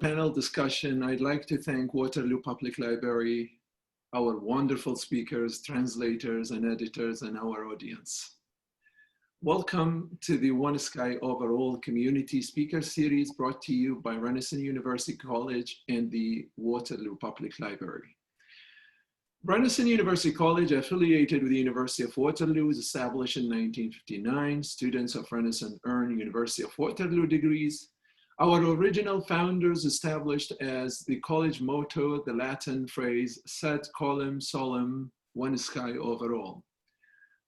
panel discussion, I'd like to thank Waterloo Public Library, our wonderful speakers, translators, and editors, and our audience. Welcome to the One Sky Over All Community Speaker Series brought to you by Renison University College and the Waterloo Public Library. Renison University College, affiliated with the University of Waterloo, was established in 1959. Students of Renison earn University of Waterloo degrees. Our original founders established as the college motto the Latin phrase, sed coelum solum, one sky over all.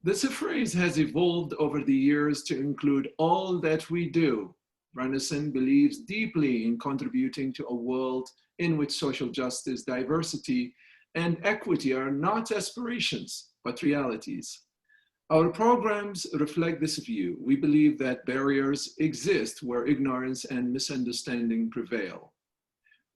This phrase has evolved over the years to include all that we do. Renison believes deeply in contributing to a world in which social justice, diversity, and equity are not aspirations, but realities. Our programs reflect this view. We believe that barriers exist where ignorance and misunderstanding prevail.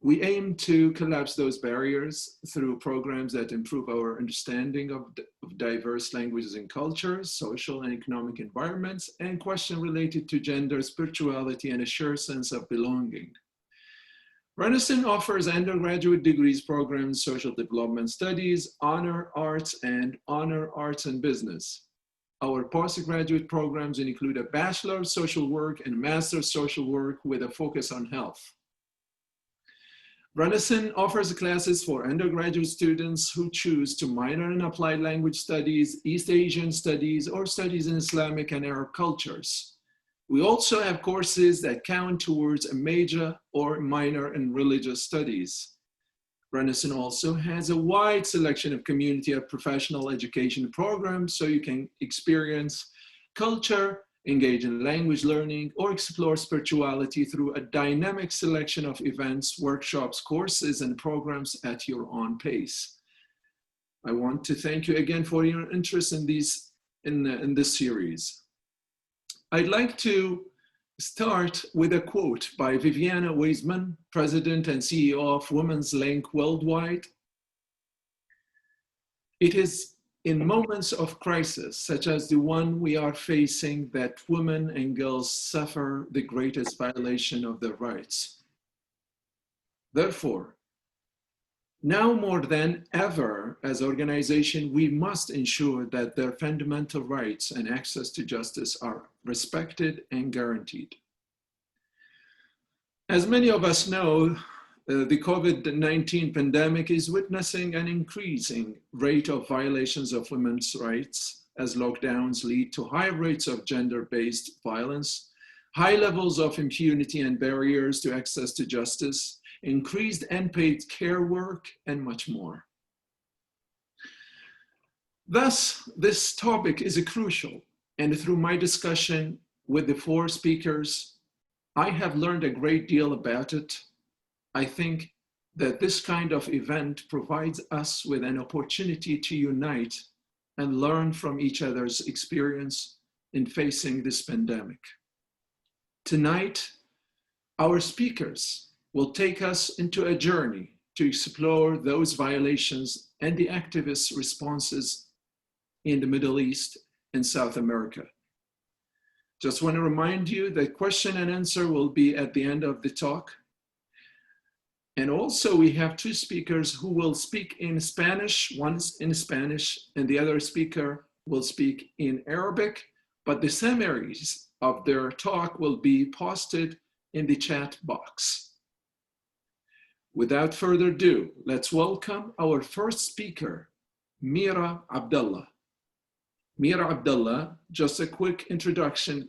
We aim to collapse those barriers through programs that improve our understanding of diverse languages and cultures, social and economic environments, and questions related to gender, spirituality, and a shared sense of belonging. Renison offers undergraduate degrees programs, social development studies, honor arts, and honor arts and business. Our postgraduate programs include a Bachelor of Social Work and Master of Social Work with a focus on health. Renison offers classes for undergraduate students who choose to minor in Applied Language Studies, East Asian Studies, or Studies in Islamic and Arab cultures. We also have courses that count towards a major or minor in religious studies. Renison also has a wide selection of community of professional education programs so you can experience culture, engage in language learning, or explore spirituality through a dynamic selection of events, workshops, courses, and programs at your own pace. I want to thank you again for your interest in this series. I'd like to start with a quote by Viviana Weisman, President and CEO of Women's Link Worldwide. It is in moments of crisis, such as the one we are facing, that women and girls suffer the greatest violation of their rights. Therefore, now more than ever, as an organization, we must ensure that their fundamental rights and access to justice are respected and guaranteed. As many of us know, the COVID-19 pandemic is witnessing an increasing rate of violations of women's rights as lockdowns lead to high rates of gender-based violence, high levels of impunity and barriers to access to justice, increased unpaid care work, and much more. Thus, this topic is crucial, and through my discussion with the four speakers, I have learned a great deal about it. I think that this kind of event provides us with an opportunity to unite and learn from each other's experience in facing this pandemic. Tonight, our speakers will take us into a journey to explore those violations and the activist responses in the Middle East and South America. Just want to remind you that question and answer will be at the end of the talk. And also we have two speakers who will speak in Spanish, one's in Spanish and the other speaker will speak in Arabic, but the summaries of their talk will be posted in the chat box. Without further ado, let's welcome our first speaker, Mira Abdullah. Mira Abdullah, just a quick introduction.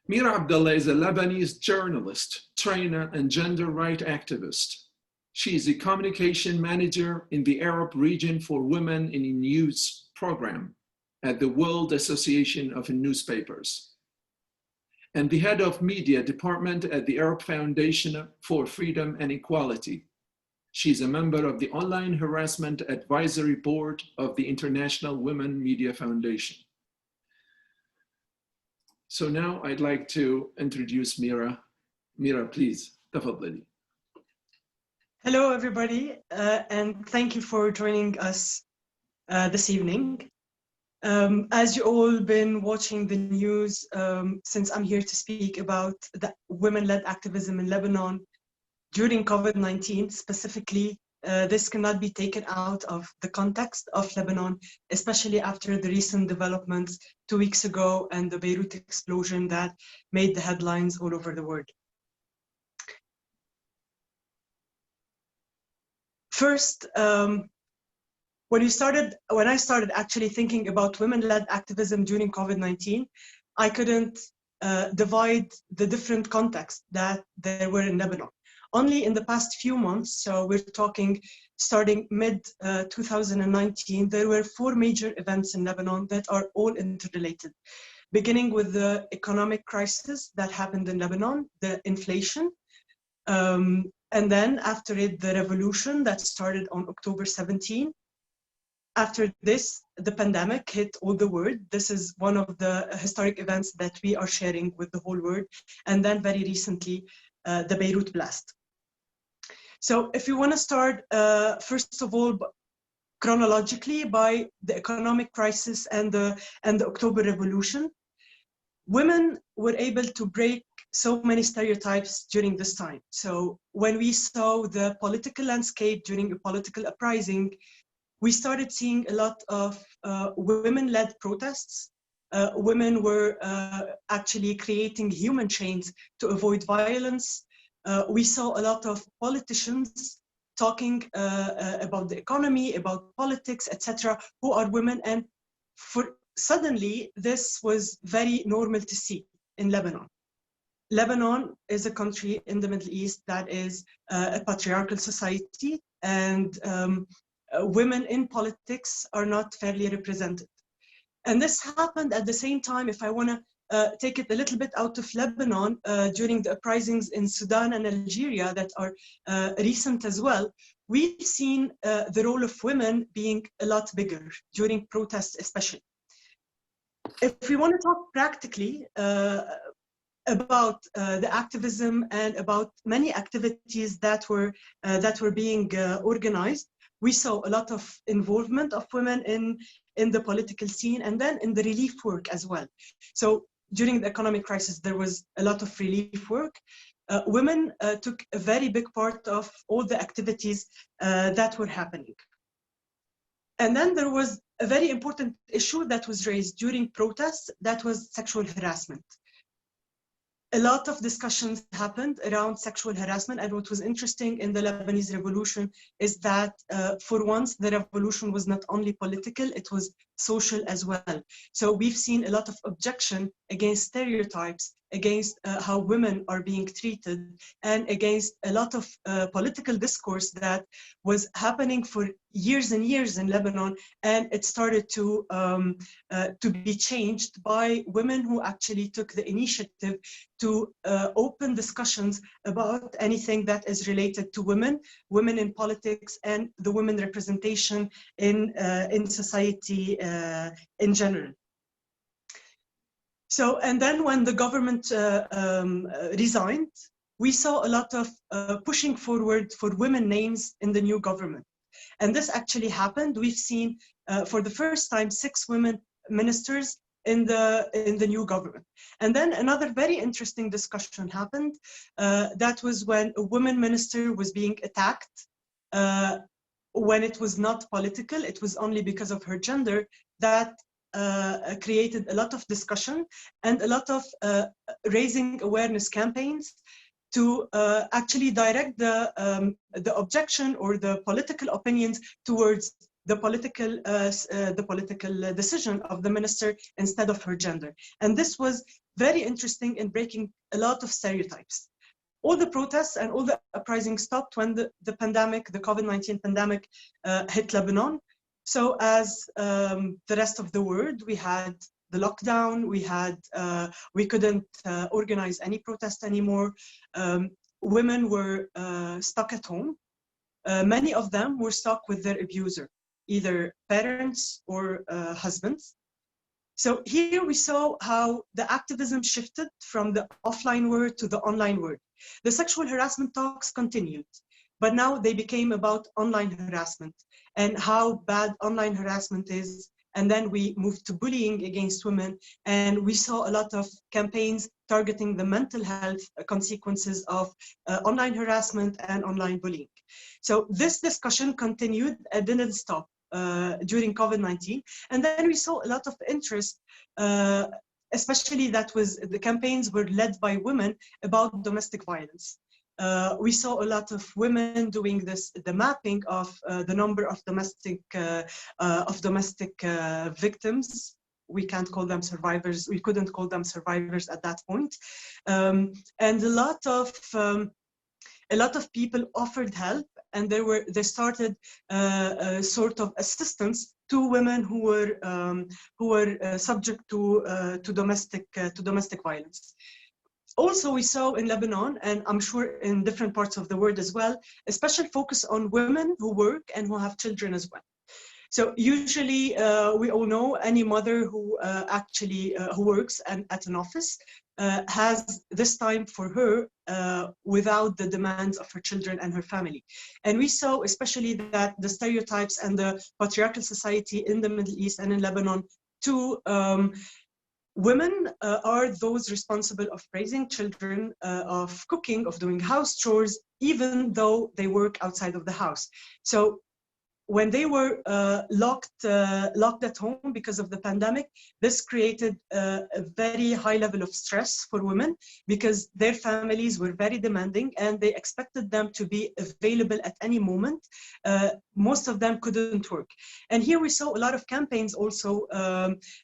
Mira Abdullah is a Lebanese journalist, trainer, and gender rights activist. She is a communication manager in the Arab region for Women in News program at the World Association of Newspapers, and the head of media department at the Arab Foundation for Freedom and Equality. She's a member of the Online Harassment Advisory Board of the International Women Media Foundation. So now I'd like to introduce Mira. Mira, please, tafadali. Hello, everybody, and thank you for joining us this evening. As you all been watching the news, since I'm here to speak about the women-led activism in Lebanon during COVID-19 specifically, this cannot be taken out of the context of Lebanon, especially after the recent developments 2 weeks ago and the Beirut explosion that made the headlines all over the world. First, when I started actually thinking about women-led activism during COVID-19, I couldn't divide the different contexts that there were in Lebanon. Only in the past few months, so we're talking starting mid-2019, there were 4 major events in Lebanon that are all interrelated, beginning with the economic crisis that happened in Lebanon, the inflation, and then after it, the revolution that started on October 17. After this, the pandemic hit all the world. This is one of the historic events that we are sharing with the whole world. And then very recently, the Beirut blast. So if you want to start, first of all, chronologically by the economic crisis and the October Revolution, women were able to break so many stereotypes during this time. So when we saw the political landscape during a political uprising, we started seeing a lot of women-led protests. Women were actually creating human chains to avoid violence. We saw a lot of politicians talking about the economy, about politics, etc., who are women. And suddenly, this was very normal to see in Lebanon. Lebanon is a country in the Middle East that is a patriarchal society, and women in politics are not fairly represented. And this happened at the same time, if I want to take it a little bit out of Lebanon, during the uprisings in Sudan and Algeria that are recent as well, we've seen the role of women being a lot bigger during protests especially. If we want to talk practically about the activism and about many activities that were being organized, we saw a lot of involvement of women in the political scene and then in the relief work as well. So during the economic crisis, there was a lot of relief work. Women took a very big part of all the activities that were happening. And then there was a very important issue that was raised during protests, that was sexual harassment. A lot of discussions happened around sexual harassment, and what was interesting in the Lebanese revolution is that for once the revolution was not only political, it was social as well. So we've seen a lot of objection against stereotypes, against how women are being treated, and against a lot of political discourse that was happening for years and years in Lebanon, and it started to be changed by women who actually took the initiative to open discussions about anything that is related to women in politics, and the women representation in society in general. So, and then when the government resigned, we saw a lot of pushing forward for women names in the new government. And this actually happened. We've seen for the first time 6 women ministers in the new government. And then another very interesting discussion happened. That was when a woman minister was being attacked. When it was not political, it was only because of her gender, that created a lot of discussion and a lot of raising awareness campaigns to actually direct the objection or the political opinions towards the political decision of the minister instead of her gender. And this was very interesting in breaking a lot of stereotypes. All the protests and all the uprising stopped when the pandemic, the COVID-19 pandemic hit Lebanon. So as the rest of the world, we had the lockdown, we couldn't organize any protest anymore. Women were stuck at home. Many of them were stuck with their abuser, either parents or husbands. So here we saw how the activism shifted from the offline world to the online world. The sexual harassment talks continued, but now they became about online harassment and how bad online harassment is and then we moved to bullying against women, and we saw a lot of campaigns targeting the mental health consequences of online harassment and online bullying. So this discussion continued and didn't stop during COVID-19, and then we saw a lot of interest, especially the campaigns were led by women about domestic violence. We saw a lot of women doing the mapping of the number of domestic victims. We can't call them survivors. We couldn't call them survivors at that point, and a lot of people offered help, and they started sort of assistance to women who were subject to domestic violence. Also, we saw in Lebanon, and I'm sure in different parts of the world as well, a special focus on women who work and who have children as well. So usually, we all know any mother who who works at an office has this time for her without the demands of her children and her family. And we saw especially that the stereotypes and the patriarchal society in the Middle East and in Lebanon too, women are those responsible of raising children, of cooking, of doing house chores, even though they work outside of the house. So when they were locked at home because of the pandemic, this created a very high level of stress for women because their families were very demanding and they expected them to be available at any moment. Most of them couldn't work. And here we saw a lot of campaigns also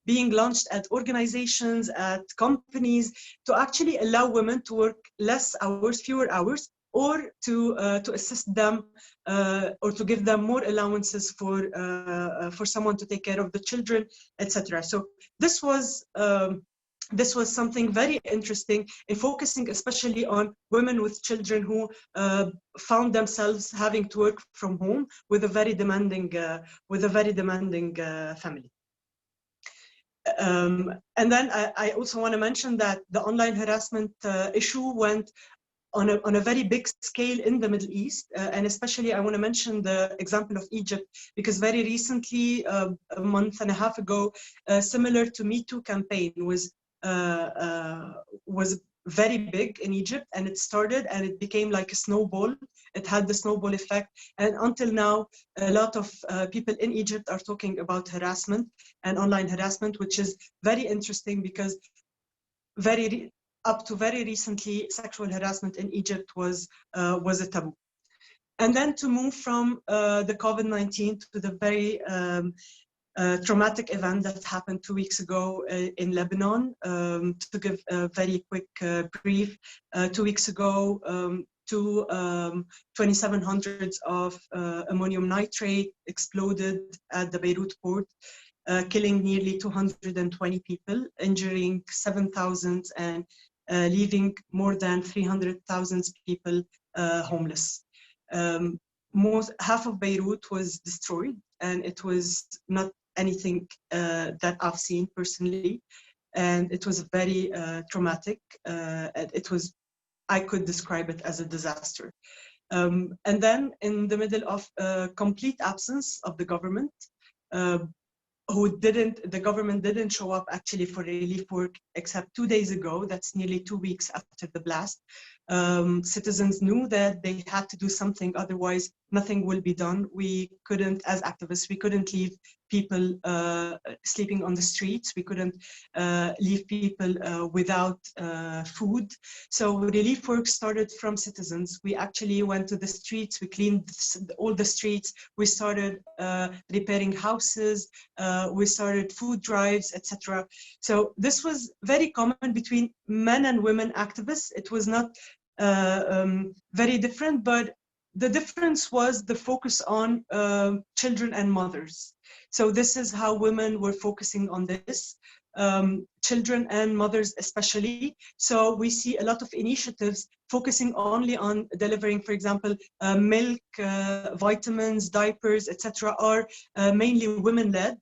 being launched at organizations, at companies, to actually allow women to work less hours, fewer hours, or to assist them or to give them more allowances for someone to take care of the children, etc. So this was something very interesting in focusing especially on women with children who found themselves having to work from home with a very demanding family. And then I also want to mention that the online harassment issue went on a very big scale in the Middle East, and especially I want to mention the example of Egypt, because very recently, a month and a half ago, similar to Me Too campaign was very big in Egypt, and it started and it became like a snowball. It had the snowball effect, and until now, a lot of people in Egypt are talking about harassment and online harassment, which is very interesting because up to very recently, sexual harassment in Egypt was a taboo. And then to move from the COVID-19 to the very traumatic event that happened 2 weeks ago in Lebanon, to give a very quick brief. 2 weeks ago, 2,700 of ammonium nitrate exploded at the Beirut port, killing nearly 220 people, injuring 7,000 and leaving more than 300,000 people homeless. Half of Beirut was destroyed, and it was not anything that I've seen personally, and it was very traumatic. I could describe it as a disaster. And then in the middle of a complete absence of the government, the government didn't show up actually for relief work except 2 days ago. That's nearly 2 weeks after the blast. Citizens knew that they had to do something, otherwise nothing will be done. We couldn't, as activists, we couldn't leave people sleeping on the streets. We couldn't leave people without food. So relief work started from citizens. We actually went to the streets, we cleaned all the streets, we started repairing houses, we started food drives, etc. So this was very common between men and women activists. It was not very different, but the difference was the focus on children and mothers. So this is how women were focusing on this, children and mothers especially. So we see a lot of initiatives focusing only on delivering, for example, milk, vitamins, diapers, etc. are mainly women-led.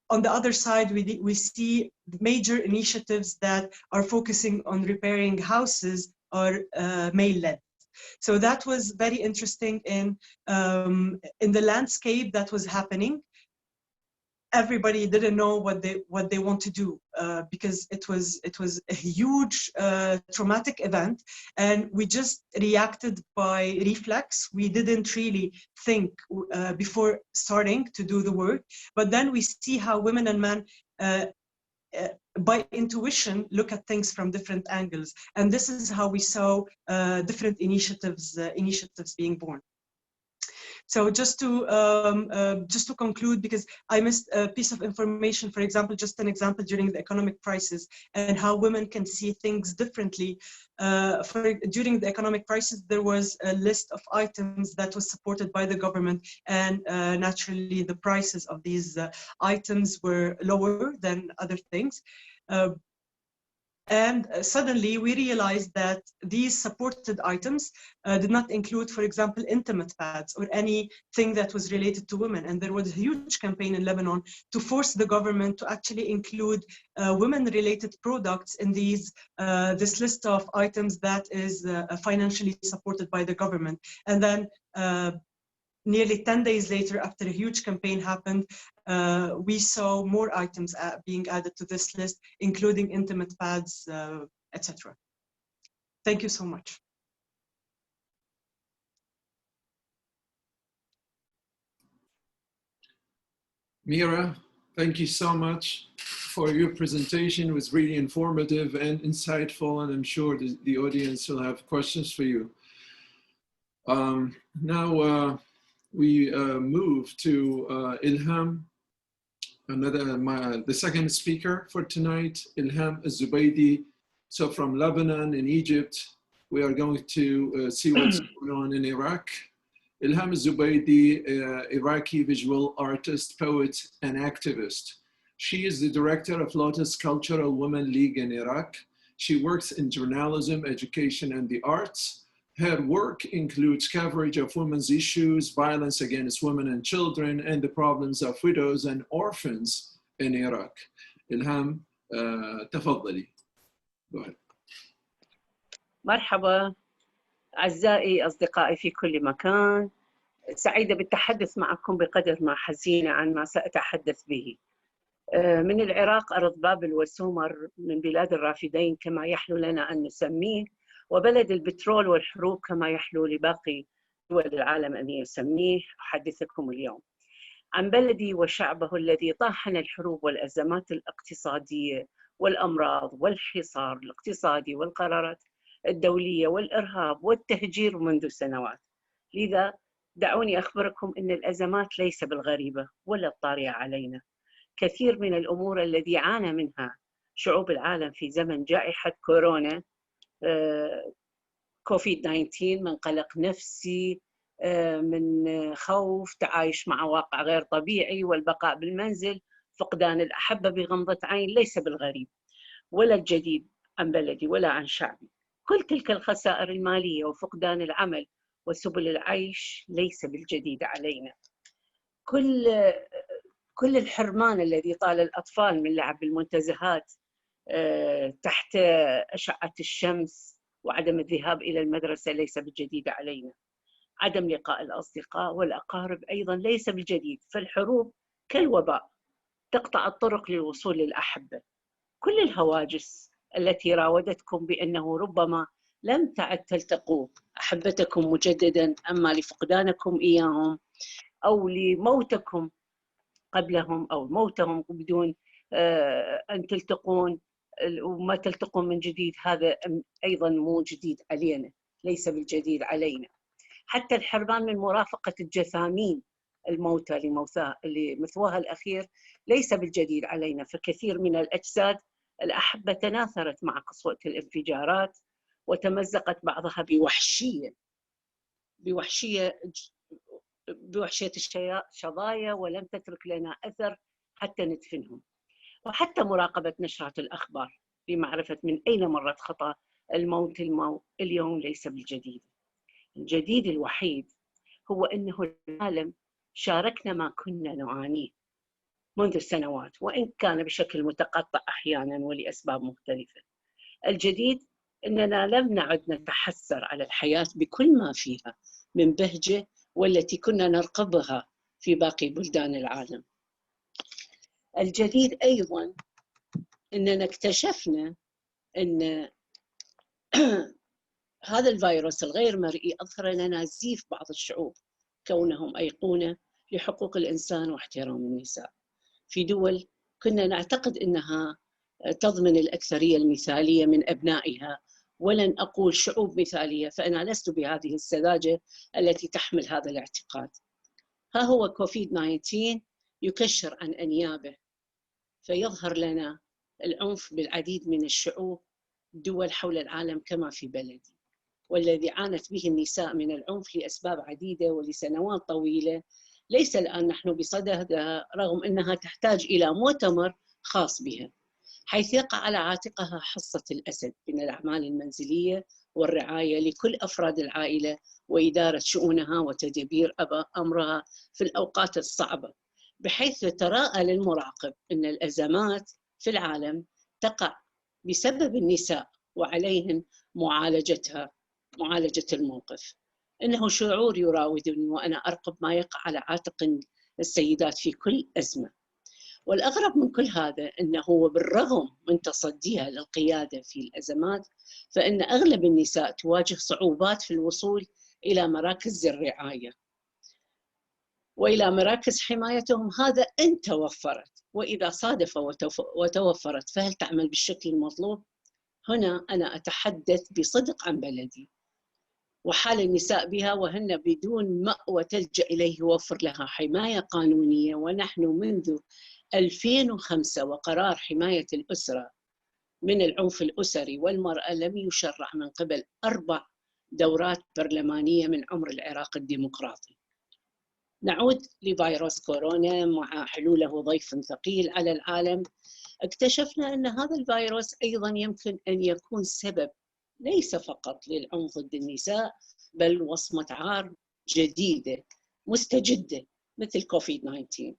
On the other side, we see major initiatives that are focusing on repairing houses are male-led. So that was very interesting in the landscape that was happening. everybody didn't know what they want to do because it was a huge traumatic event, and we just reacted by reflex. We didn't really think before starting to do the work, but then we see how women and men by intuition look at things from different angles, and this is how we saw different initiatives being born. So just to conclude, because I missed a piece of information, for example, just an example during the economic crisis and how women can see things differently. During the economic crisis, there was a list of items that was supported by the government, and naturally the prices of these items were lower than other things. And suddenly we realized that these supported items did not include, for example, intimate pads or anything that was related to women. And there was a huge campaign in Lebanon to force the government to actually include women-related products in this list of items that is financially supported by the government. And then nearly 10 days later, after a huge campaign happened, we saw more items being added to this list, including intimate pads, etc. Thank you so much. Mira, thank you so much for your presentation. It was really informative and insightful, and I'm sure the audience will have questions for you. Now, we move to Ilham, the second speaker for tonight, Ilham Zubaidi. So from Lebanon and Egypt, we are going to see what's going on in Iraq. Ilham Zubaidi, Iraqi visual artist, poet, and activist. She is the director of Lotus Cultural Women League in Iraq. She works in journalism, education, and the arts. Her work includes coverage of women's issues, violence against women and children, and the problems of widows and orphans in Iraq. Ilham, تفضلي. Go ahead. مرحبا أعزائي أصدقائي في كل مكان. سعيدة بالتحدث معكم بقدر ما حزينة عن ما سأتحدث به. من العراق أرض بابل وسومر، من بلاد الرافدين كما يحلو لنا أن نسميه، وبلد البترول والحروب كما يحلو لباقي دول العالم أن يسميه. أحدثكم اليوم عن بلدي وشعبه الذي طاحن الحروب والأزمات الاقتصادية والأمراض والحصار الاقتصادي والقرارات الدولية والإرهاب والتهجير منذ سنوات. لذا دعوني أخبركم أن الأزمات ليس بالغريبة ولا الطارئة علينا. كثير من الأمور التي عانى منها شعوب العالم في زمن جائحة كورونا، COVID-19، من قلق نفسي، من خوف، تعايش مع واقع غير طبيعي، والبقاء بالمنزل، فقدان الأحبة بغمضة عين، ليس بالغريب ولا الجديد عن بلدي ولا عن شعبي. كل تلك الخسائر المالية وفقدان العمل وسبل العيش ليس بالجديد علينا. كل الحرمان الذي طال الأطفال من لعب بالمنتزهات تحت أشعة الشمس وعدم الذهاب إلى المدرسة ليس بالجديد علينا. عدم لقاء الأصدقاء والأقارب أيضا ليس بالجديد، فالحروب كالوباء تقطع الطرق للوصول للأحبة. كل الهواجس التي راودتكم بأنه ربما لم تعد تلتقوا أحبتكم مجددا، أما لفقدانكم إياهم أو لموتكم قبلهم أو موتهم بدون أن تلتقون وما تلتقون من جديد، هذا أيضا مو جديد علينا، ليس بالجديد علينا. حتى الحرمان من مرافقة الجثامين الموتى لمثواها الأخير ليس بالجديد علينا، فكثير من الأجساد الأحبة تناثرت مع قسوة الانفجارات وتمزقت بعضها بوحشية الشظايا، ولم تترك لنا أثر حتى ندفنهم. وحتى مراقبة نشرات الأخبار لمعرفة من أين مرت خطى الموت اليوم ليس بالجديد. الجديد الوحيد هو أنه العالم شاركنا ما كنا نعانيه منذ سنوات، وإن كان بشكل متقطع أحيانا ولأسباب مختلفة. الجديد أننا لم نعد نتحسر على الحياة بكل ما فيها من بهجة والتي كنا نرقبها في باقي بلدان العالم. الجديد أيضا أننا اكتشفنا أن هذا الفيروس الغير مرئي أظهر لنا زيف بعض الشعوب كونهم أيقونة لحقوق الإنسان واحترام النساء في دول كنا نعتقد أنها تضمن الأكثرية المثالية من أبنائها، ولن أقول شعوب مثالية فأنا لست بهذه السذاجة التي تحمل هذا الاعتقاد. ها هو كوفيد-19 يكشر عن أنيابه فيظهر لنا العنف بالعديد من الشعوب دول حول العالم كما في بلدي، والذي عانت به النساء من العنف لأسباب عديدة ولسنوات طويلة. ليس الآن نحن بصددها رغم أنها تحتاج إلى مؤتمر خاص بها، حيث يقع على عاتقها حصة الأسد من الأعمال المنزلية والرعاية لكل أفراد العائلة وإدارة شؤونها وتدبير أمرها في الأوقات الصعبة، بحيث تراءى للمراقب أن الأزمات في العالم تقع بسبب النساء وعليهن معالجة الموقف. إنه شعور يراودني وأنا أرقب ما يقع على عاتق السيدات في كل أزمة. والأغرب من كل هذا أنه بالرغم من تصديها للقيادة في الأزمات فإن أغلب النساء تواجه صعوبات في الوصول إلى مراكز الرعاية وإلى مراكز حمايتهم، هذا إن توفرت، وإذا صادف وتوفرت فهل تعمل بالشكل المطلوب؟ هنا أنا أتحدث بصدق عن بلدي وحال النساء بها وهن بدون مأوى تلجأ إليه يوفر لها حماية قانونية. ونحن منذ 2005 وقرار حماية الأسرة من العنف الأسري والمرأة لم يشرع من قبل 4 دورات برلمانية من عمر العراق الديمقراطي. نعود لفيروس كورونا مع حلوله ضيف ثقيل على العالم. اكتشفنا أن هذا الفيروس أيضا يمكن أن يكون سبب ليس فقط للعنف ضد النساء بل وصمة عار جديدة مستجدة مثل كوفيد-19.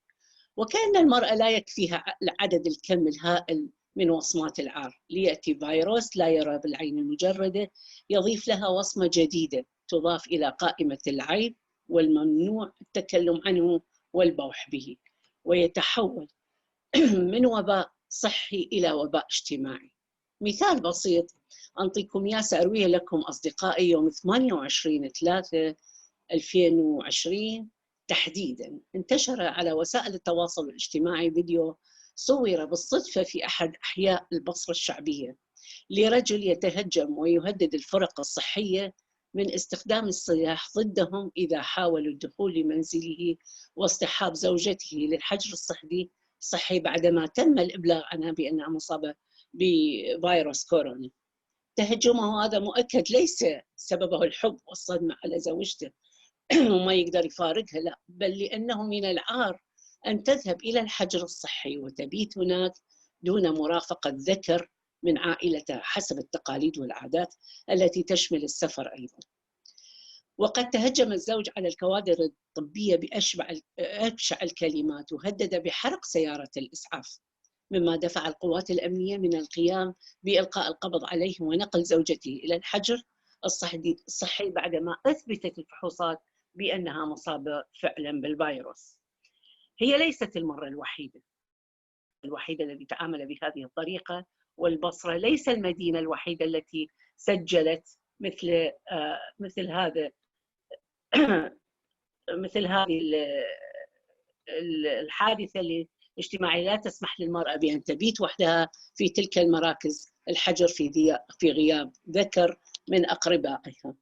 وكأن المرأة لا يكفيها العدد الكم الهائل من وصمات العار، ليأتي فيروس لا يرى بالعين المجردة يضيف لها وصمة جديدة تضاف إلى قائمة العيب والممنوع التكلم عنه والبوح به، ويتحول من وباء صحي إلى وباء اجتماعي. مثال بسيط أنطيكم إياه سأرويه لكم أصدقائي. يوم 28/3/2020 تحديداً انتشر على وسائل التواصل الاجتماعي فيديو صور بالصدفة في أحد أحياء البصرة الشعبية لرجل يتهجم ويهدد الفرق الصحية من استخدام السلاح ضدهم إذا حاولوا الدخول لمنزله واصطحاب زوجته للحجر الصحي بعدما تم الإبلاغ عنها بأنها مصابة بفيروس كورونا. تهجمه هذا مؤكد ليس سببه الحب والصدمة على زوجته وما يقدر يفارقها، لا، بل لأنه من العار أن تذهب إلى الحجر الصحي وتبيت هناك دون مرافقة ذكر من عائلتها حسب التقاليد والعادات التي تشمل السفر أيضا. وقد تهجم الزوج على الكوادر الطبية بأبشع الكلمات وهدد بحرق سيارة الإسعاف، مما دفع القوات الأمنية من القيام بإلقاء القبض عليه ونقل زوجته إلى الحجر الصحي بعدما أثبتت الفحوصات بأنها مصابة فعلا بالفيروس. هي ليست المرة الوحيدة التي تعامل بهذه الطريقة، والبصرة ليس المدينة الوحيدة التي سجلت مثل هذه الحادثة الاجتماعية لا تسمح للمرأة بأن تبيت وحدها في تلك المراكز الحجر في غياب ذكر من أقربائها.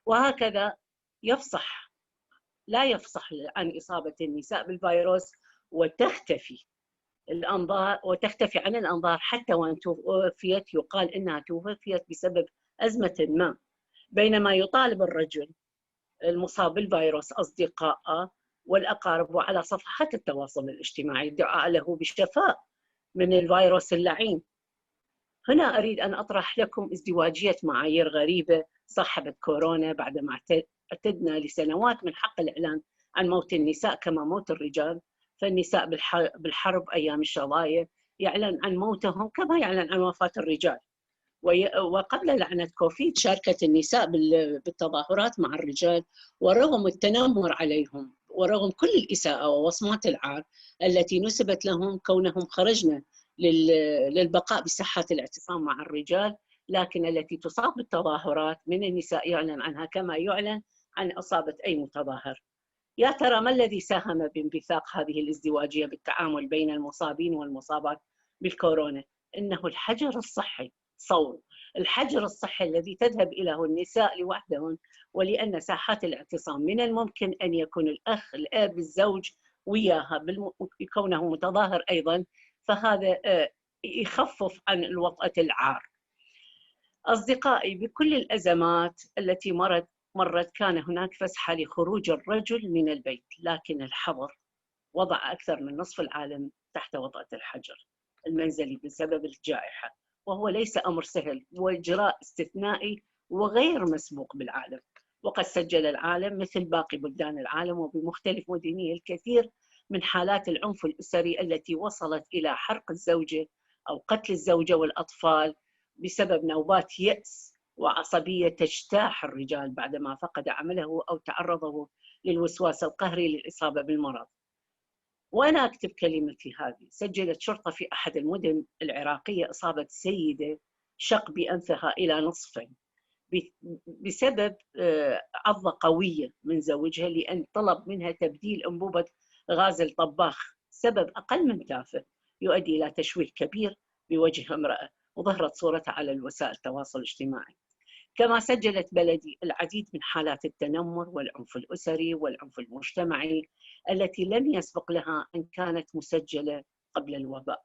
وهكذا لا يفصح عن إصابة النساء بالفيروس وتختفي عن الأنظار حتى وأن توفيت يقال إنها توفيت بسبب أزمة ما، بينما يطالب الرجل المصاب بالفيروس أصدقائه والأقارب وعلى صفحات التواصل الاجتماعي الدعاء له بالشفاء من الفيروس اللعين. هنا أريد أن أطرح لكم ازدواجية معايير غريبة صاحبت كورونا. بعدما اعتدنا لسنوات من حق الإعلان عن موت النساء كما موت الرجال، فالنساء بالحرب أيام الشظايا يعلن عن موتهم كما يعلن عن وفاة الرجال. وقبل لعنة كوفيد شاركت النساء بالتظاهرات مع الرجال ورغم التنمر عليهم ورغم كل الإساءة ووصمات العار التي نسبت لهم كونهم خرجنا للبقاء بصحة الاعتصام مع الرجال، لكن التي تصاب بالتظاهرات من النساء يعلن عنها كما يعلن عن إصابة أي متظاهر. يا ترى ما الذي ساهم بانبثاق هذه الازدواجية بالتعامل بين المصابين والمصابات بالكورونا؟ إنه الحجر الصحي. صون الحجر الصحي الذي تذهب إليه النساء لوحدهن، ولأن ساحات الاعتصام من الممكن أن يكون الأخ الأب الزوج وياها بكونه متظاهر أيضا، فهذا يخفف عن الوطأة العار. أصدقائي، بكل الأزمات التي مرت كان هناك فسحة لخروج الرجل من البيت، لكن الحظر وضع أكثر من نصف العالم تحت وطأة الحجر المنزلي بسبب الجائحة، وهو ليس أمر سهل وإجراء استثنائي وغير مسبوق بالعالم. وقد سجل العالم مثل باقي بلدان العالم وبمختلف مدنيه الكثير من حالات العنف الأسري التي وصلت إلى حرق الزوجة أو قتل الزوجة والأطفال بسبب نوبات يأس وعصبية تجتاح الرجال بعدما فقد عمله أو تعرضه للوسواس القهري للإصابة بالمرض. وأنا أكتب كلمتي هذه، سجلت شرطة في أحد المدن العراقية إصابة سيدة شق بأنفها إلى نصفين بسبب عضة قوية من زوجها لأن طلب منها تبديل أنبوبة غاز الطباخ، سبب أقل من تافه يؤدي إلى تشويه كبير بوجه امرأة، وظهرت صورتها على وسائل التواصل الاجتماعي. كما سجلت بلدي العديد من حالات التنمر والعنف الأسري والعنف المجتمعي التي لم يسبق لها أن كانت مسجلة قبل الوباء،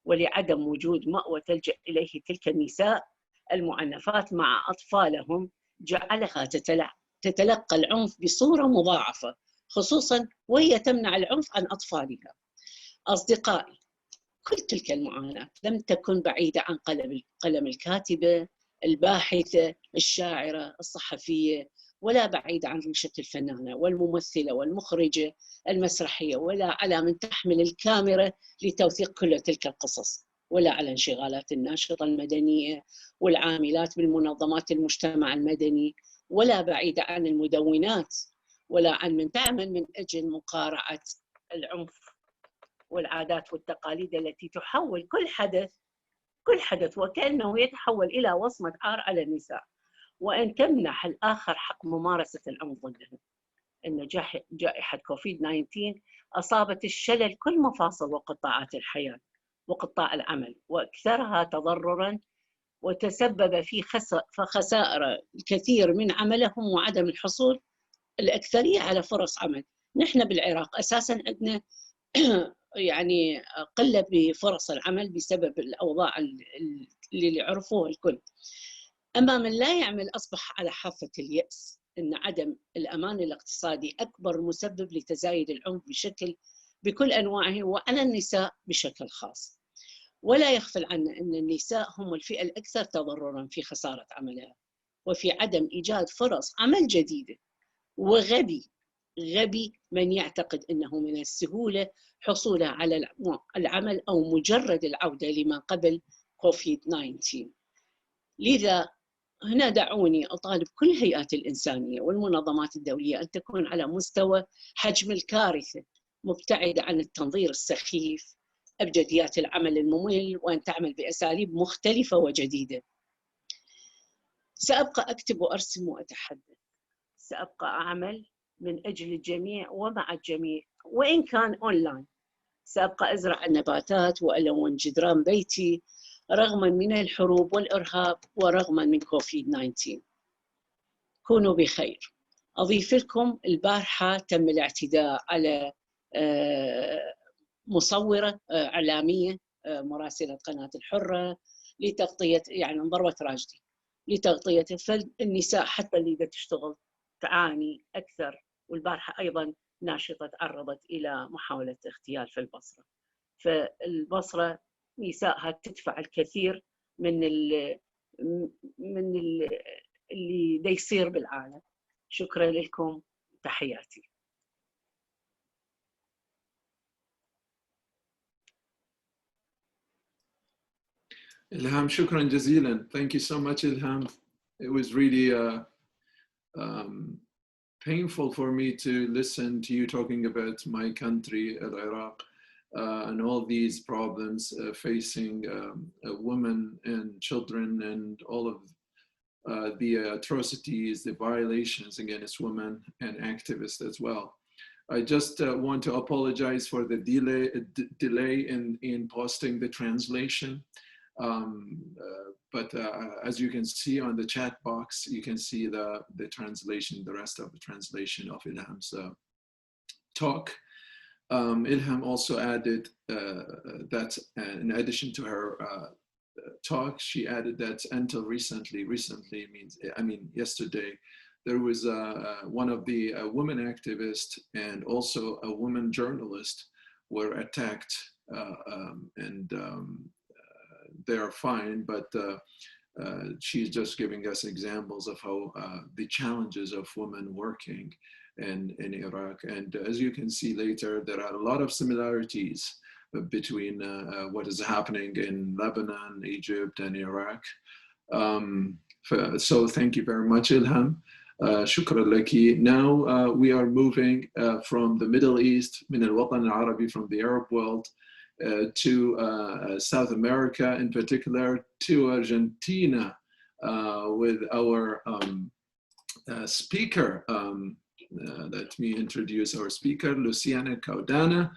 ولعدم وجود مأوى تلجأ إليه تلك النساء المعنفات مع أطفالهم جعلها تتلقى العنف بصورة مضاعفة، خصوصا وهي تمنع العنف عن أطفالها. أصدقائي، كل تلك المعاناة لم تكن بعيدة عن قلم الكاتبة، الباحثة، الشاعرة، الصحفية، ولا بعيدة عن ريشة الفنانة والممثلة والمخرجة المسرحية، ولا على من تحمل الكاميرا لتوثيق كل تلك القصص، ولا على انشغالات الناشطة المدنية والعاملات بالمنظمات المجتمع المدني، ولا بعيدة عن المدونات، ولا عن من تعمل من أجل مقارعة العنف والعادات والتقاليد التي تحول كل حدث وكأنه يتحول إلى وصمة عار على النساء، وأن تمنح الآخر حق ممارسة العنف ضدهم. إن جائحة كوفيد-19 أصابت الشلل كل مفاصل وقطاعات الحياة وقطاع العمل، وأكثرها تضرراً، وتسبب في خسائر الكثير من عملهم وعدم الحصول الأكثرية على فرص عمل. نحن بالعراق أساساً عندنا يعني قلة بفرص العمل بسبب الأوضاع اللي عرفوها الكل. أما من لا يعمل أصبح على حافة اليأس. إن عدم الأمان الاقتصادي أكبر مسبب لتزايد العنف بكل أنواعه وعلى النساء بشكل خاص. ولا يغفل عنا أن النساء هم الفئة الأكثر تضرراً في خسارة عملها وفي عدم إيجاد فرص عمل جديدة. وغبي من يعتقد أنه من السهولة حصولها على العمل أو مجرد العودة لما قبل كوفيد-19. لذا هنا دعوني أطالب كل الهيئات الإنسانية والمنظمات الدولية أن تكون على مستوى حجم الكارثة، مبتعدة عن التنظير السخيف، أبجديات العمل الممل، وأن تعمل بأساليب مختلفة وجديدة. سأبقى أكتب وأرسم وأتحدث، سأبقى أعمل من أجل الجميع ومع الجميع وإن كان أونلاين. سأبقى أزرع النباتات وألون جدران بيتي رغما من الحروب والإرهاب ورغما من كوفيد-19. كونوا بخير. أضيف لكم البارحة تم الاعتداء على مصورة إعلامية مراسلة قناة الحرة لتغطية، يعني انضربت راجدي لتغطية فالنساء حتى اللي تشتغل تعاني أكثر. والبارحة أيضا ناشطة تعرضت إلى محاولة اغتيال في البصرة. فالبصرة نسائها تدفع الكثير من اللي دا يصير بالعالم. شكرا لكم، تحياتي. Ilham, shukran jazilan. Thank you so much, Ilham. It was really painful for me to listen to you talking about my country, Iraq, and all these problems facing women and children and all of the atrocities, the violations against women and activists as well. I just want to apologize for the delay in posting the translation. But as you can see on the chat box, you can see the translation, the rest of the translation of Ilham's talk. Ilham also added that in addition to her talk, she added that until recently means, I mean, yesterday, there was one of the women activists and also a woman journalist were attacked and they are fine, but she's just giving us examples of how the challenges of women working in Iraq. And as you can see later, there are a lot of similarities between what is happening in Lebanon, Egypt, and Iraq. So thank you very much, Ilham. Shukran laki. Now we are moving from the Middle East, min al-Watan al-Arabi, from the Arab world, to South America, in particular to Argentina, with our speaker. Let me introduce our speaker, Luciana Caudana.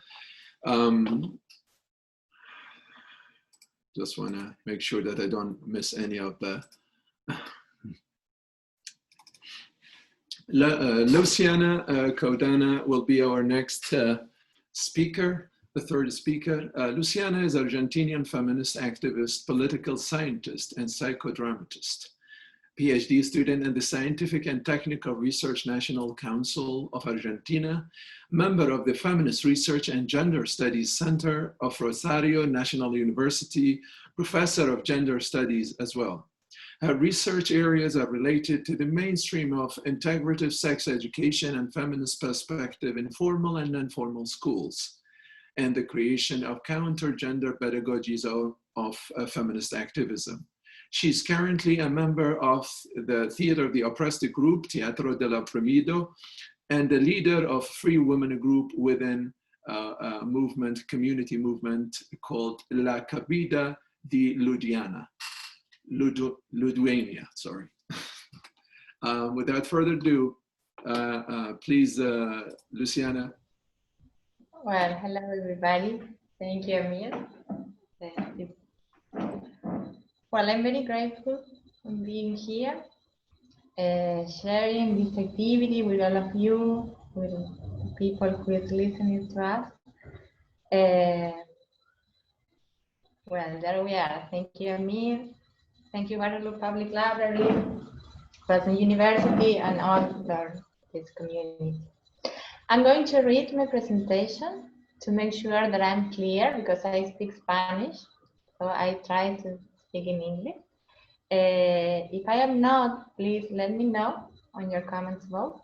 Just want to make sure that I don't miss any of the. Luciana Caudana will be our next speaker, the third speaker. Luciana is Argentinian feminist activist, political scientist, and psychodramatist. PhD student in the Scientific and Technical Research National Council of Argentina, member of the Feminist Research and Gender Studies Center of Rosario National University, professor of gender studies as well. Her research areas are related to the mainstream of integrative sex education and feminist perspective in formal and non-formal schools, and the creation of counter-gender pedagogies of feminist activism. She's currently a member of the Theater of the Oppressed group, Teatro del Oprimido, and the leader of Free Women group within a movement, community movement called La Cabida de Ludiana. Ludwania, sorry. Without further ado, please, Luciana. Well, hello everybody. Thank you, Amir. Well, I'm very grateful for being here, sharing this activity with all of you, with people who is listening to us. Well, there we are. Thank you, Amir. Thank you, Waterloo Public Library, Boston University, and all this community. I'm going to read my presentation to make sure that I'm clear because I speak Spanish, so I try to speak in English. If I am not, please let me know on your comments below.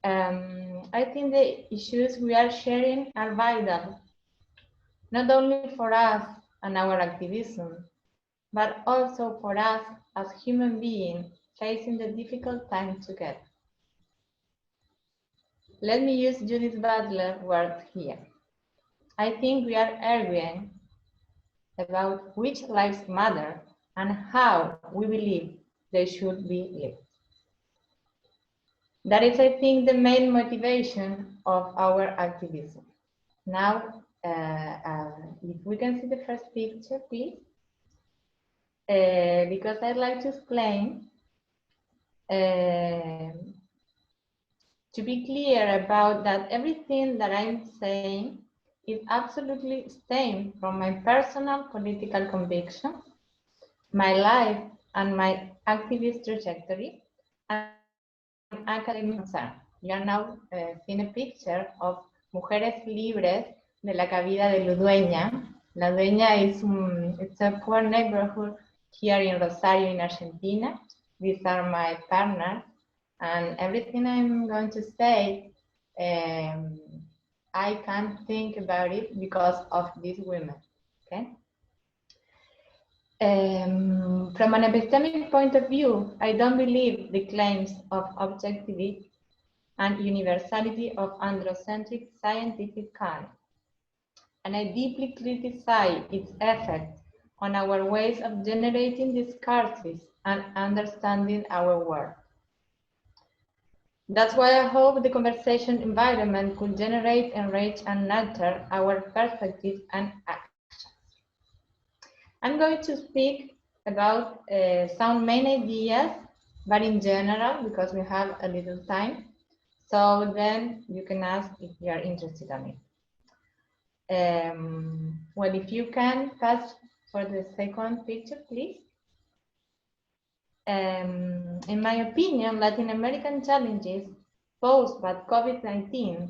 I think the issues we are sharing are vital, not only for us and our activism, but also for us as human beings facing the difficult time together. Let me use Judith Butler's words here. I think we are arguing about which lives matter and how we believe they should be lived. That is, I think, the main motivation of our activism. Now, if we can see the first picture, please. Because I'd like to explain, to be clear about that everything that I'm saying is absolutely stemmed from my personal political conviction, my life and my activist trajectory, and academic concern. You are now seeing a picture of Mujeres Libres de la Cabida de Ludueña. La Dueña is it's a poor neighborhood here in Rosario in Argentina. These are my partners, and everything I'm going to say, I can't think about it because of these women, okay? From an epistemic point of view, I don't believe the claims of objectivity and universality of androcentric scientific canon, and I deeply criticize its effect on our ways of generating discourses and understanding our world. That's why I hope the conversation environment could generate, enrich, and nurture our perspectives and actions. I'm going to speak about some main ideas, but in general, because we have a little time. So then you can ask if you are interested in it. Well, if you can pass for the second picture, please. In my opinion, Latin American challenges posed by COVID-19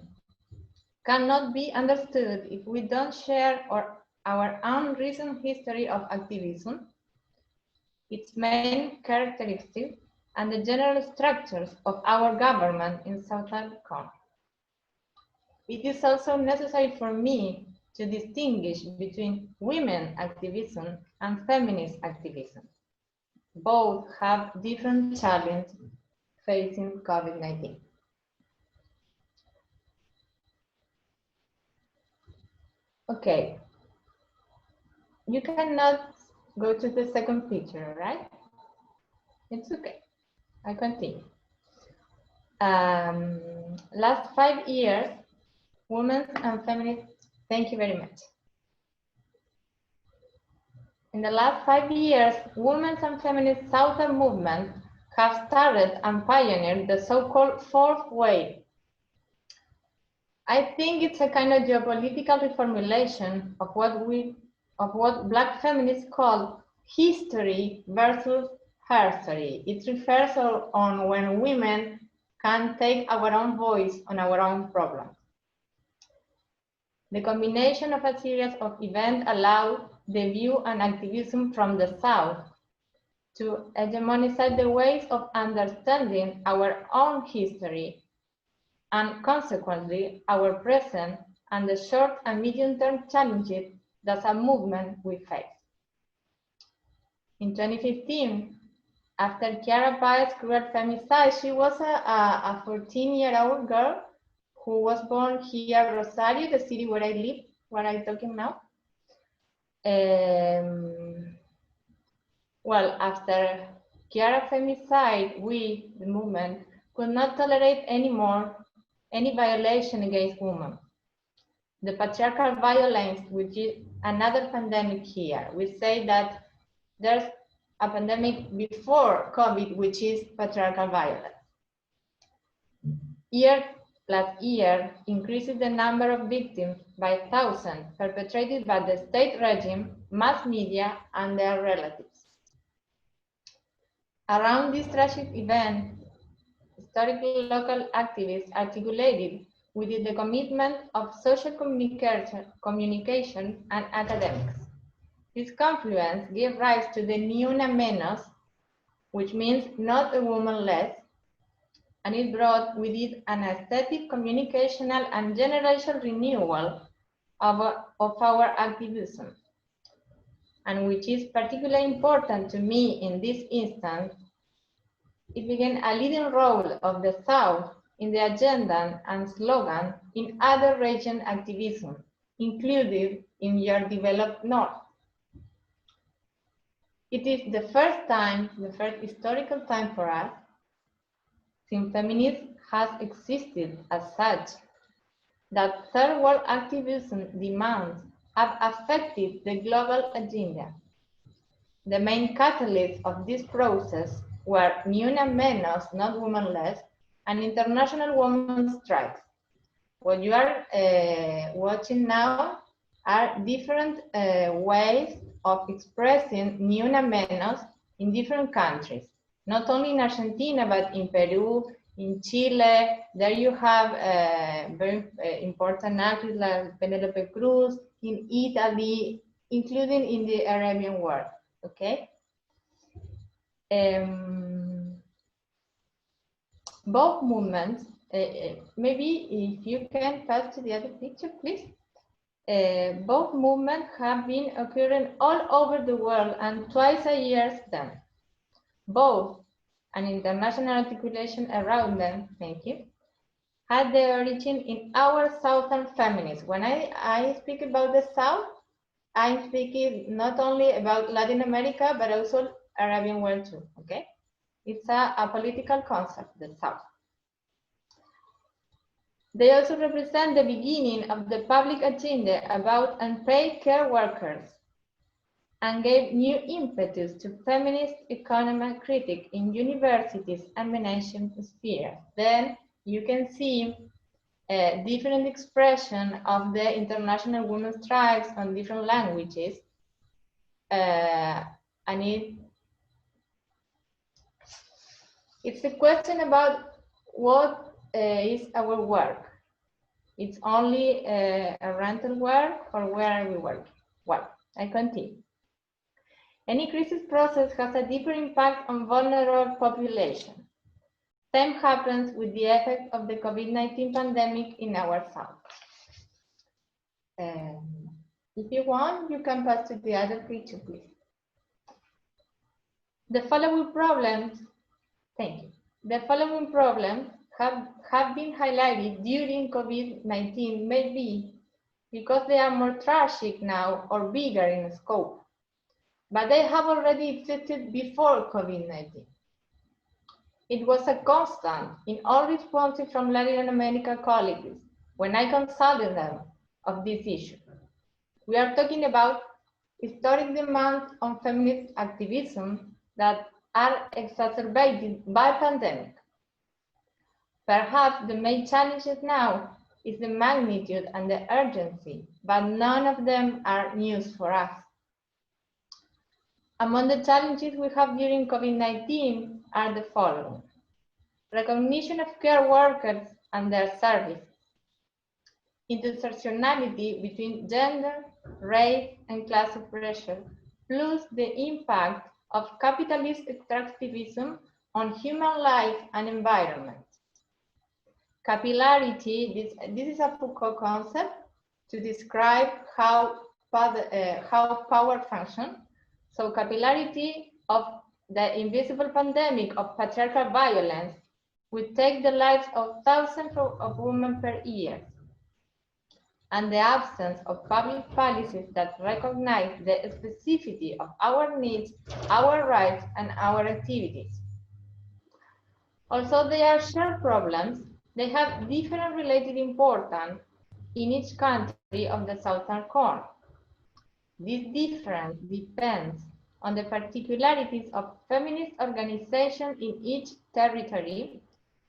cannot be understood if we don't share our own recent history of activism, its main characteristics, and the general structures of our government in Southern Congo. It is also necessary for me to distinguish between women activism and feminist activism. Both have different challenges facing COVID-19. Okay, you cannot go to the second picture, right? It's okay, I continue. Last 5 years, women and feminists, thank you very much. In the last 5 years, women's and feminist Southern movements have started and pioneered the so-called fourth wave. I think it's a kind of geopolitical reformulation of what Black feminists call history versus herstory. It refers on when women can take our own voice on our own problems. The combination of a series of events allowed the view and activism from the South to hegemonize the ways of understanding our own history and consequently our present and the short and medium-term challenges that a movement we face. In 2015, after Kiara Baez's cruel femicide, she was a 14-year-old girl who was born here, Rosario, the city where I live, where I'm talking now. Well, after Kiara femicide, we, the movement, could not tolerate anymore any violation against women. The patriarchal violence, which is another pandemic here. We say that there's a pandemic before COVID, which is patriarchal violence. Year plus year increases the number of victims by thousands perpetrated by the state regime, mass media, and their relatives. Around this tragic event, historical local activists articulated within the commitment of social communication and academics. This confluence gave rise to the Ni Una Menos, which means not a woman less, and it brought with it an aesthetic, communicational, and generational renewal of our activism. And which is particularly important to me in this instance, it began a leading role of the South in the agenda and slogan in other region activism, included in your developed North. It is the first historical time for us, since feminism has existed as such, that third world activism demands have affected the global agenda. The main catalysts of this process were Ni Una Menos, not woman less, and international women's strikes. What you are watching now are different ways of expressing Ni Una Menos in different countries. Not only in Argentina, but in Peru, in Chile. There you have very important actors like Penelope Cruz, in Italy, including in the Arabian world, okay? Both movements, maybe if you can pass to the other picture, please. both movements have been occurring all over the world and twice a year then. Both, an international articulation around them, thank you, had their origin in our Southern feminists. When I speak about the South, I'm speaking not only about Latin America, but also Arabian world too, okay? It's a political concept, the South. They also represent the beginning of the public agenda about unpaid care workers and gave new impetus to feminist economic critique in universities and management spheres. Then you can see a different expression of the international women's strikes on different languages. And it's a question about what is our work. It's only a rental work, or where are we working? Well, I continue. Any crisis process has a deeper impact on vulnerable populations. Same happens with the effect of the COVID-19 pandemic in our South. If you want, you can pass to the other picture, please. The following problems, thank you. The following problems have been highlighted during COVID-19, maybe because they are more tragic now or bigger in scope, but they have already existed before COVID-19. It was a constant in all responses from Latin American colleagues when I consulted them of this issue. We are talking about historic demands on feminist activism that are exacerbated by pandemic. Perhaps the main challenges now is the magnitude and the urgency, but none of them are news for us. Among the challenges we have during COVID-19 are the following: recognition of care workers and their service, intersectionality between gender, race, and class oppression, plus the impact of capitalist extractivism on human life and environment. Capillarity, this is a Foucault concept to describe how power functions. So capillarity of the invisible pandemic of patriarchal violence would take the lives of thousands of women per year, and the absence of public policies that recognize the specificity of our needs, our rights, and our activities. Although they are shared problems, they have different related importance in each country of the Southern Cone. This difference depends on the particularities of feminist organization in each territory,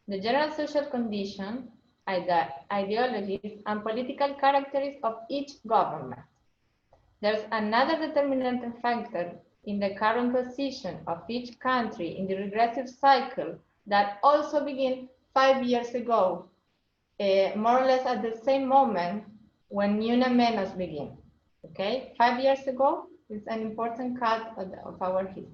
the general social condition, ideologies, and political characteristics of each government. There's another determinant factor in the current position of each country in the regressive cycle that also began 5 years ago, more or less at the same moment when Nuna Menos began. Okay, 5 years ago is an important cut of our history.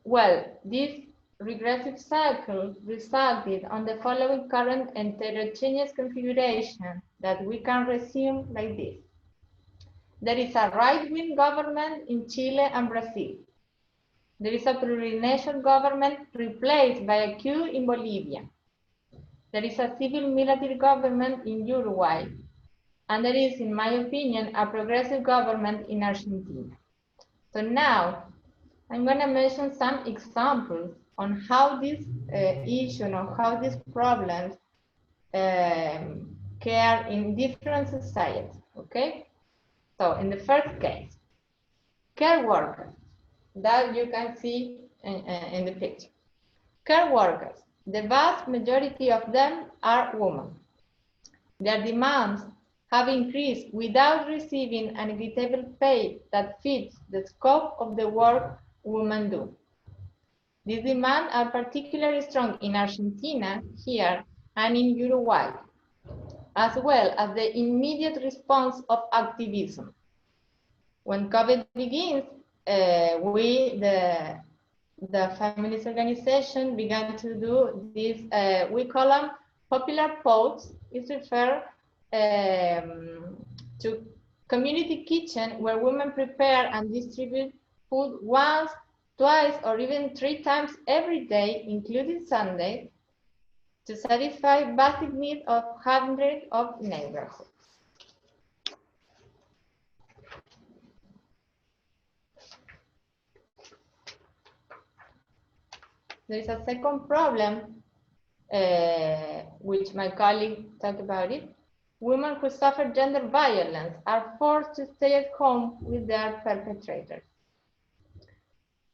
Well, this regressive cycle resulted on the following current and heterogeneous configuration that we can resume like this. There is a right-wing government in Chile and Brazil. There is a plurinational government replaced by a coup in Bolivia. There is a civil military government in Uruguay. And there is, in my opinion, a progressive government in Argentina. So now, I'm going to mention some examples on how this issue, or how these problems care in different societies, okay? So in the first case, care workers, that you can see in the picture. Care workers, the vast majority of them are women. Their demands have increased without receiving an equitable pay that fits the scope of the work women do. These demands are particularly strong in Argentina, here, and in Uruguay, as well as the immediate response of activism. When COVID begins, the feminist organization began to do this, we call them popular posts is referred to community kitchen where women prepare and distribute food once, twice, or even 3 times every day, including Sunday, to satisfy basic needs of hundreds of neighborhoods. There is a second problem, which my colleague talked about it. Women who suffer gender violence are forced to stay at home with their perpetrators.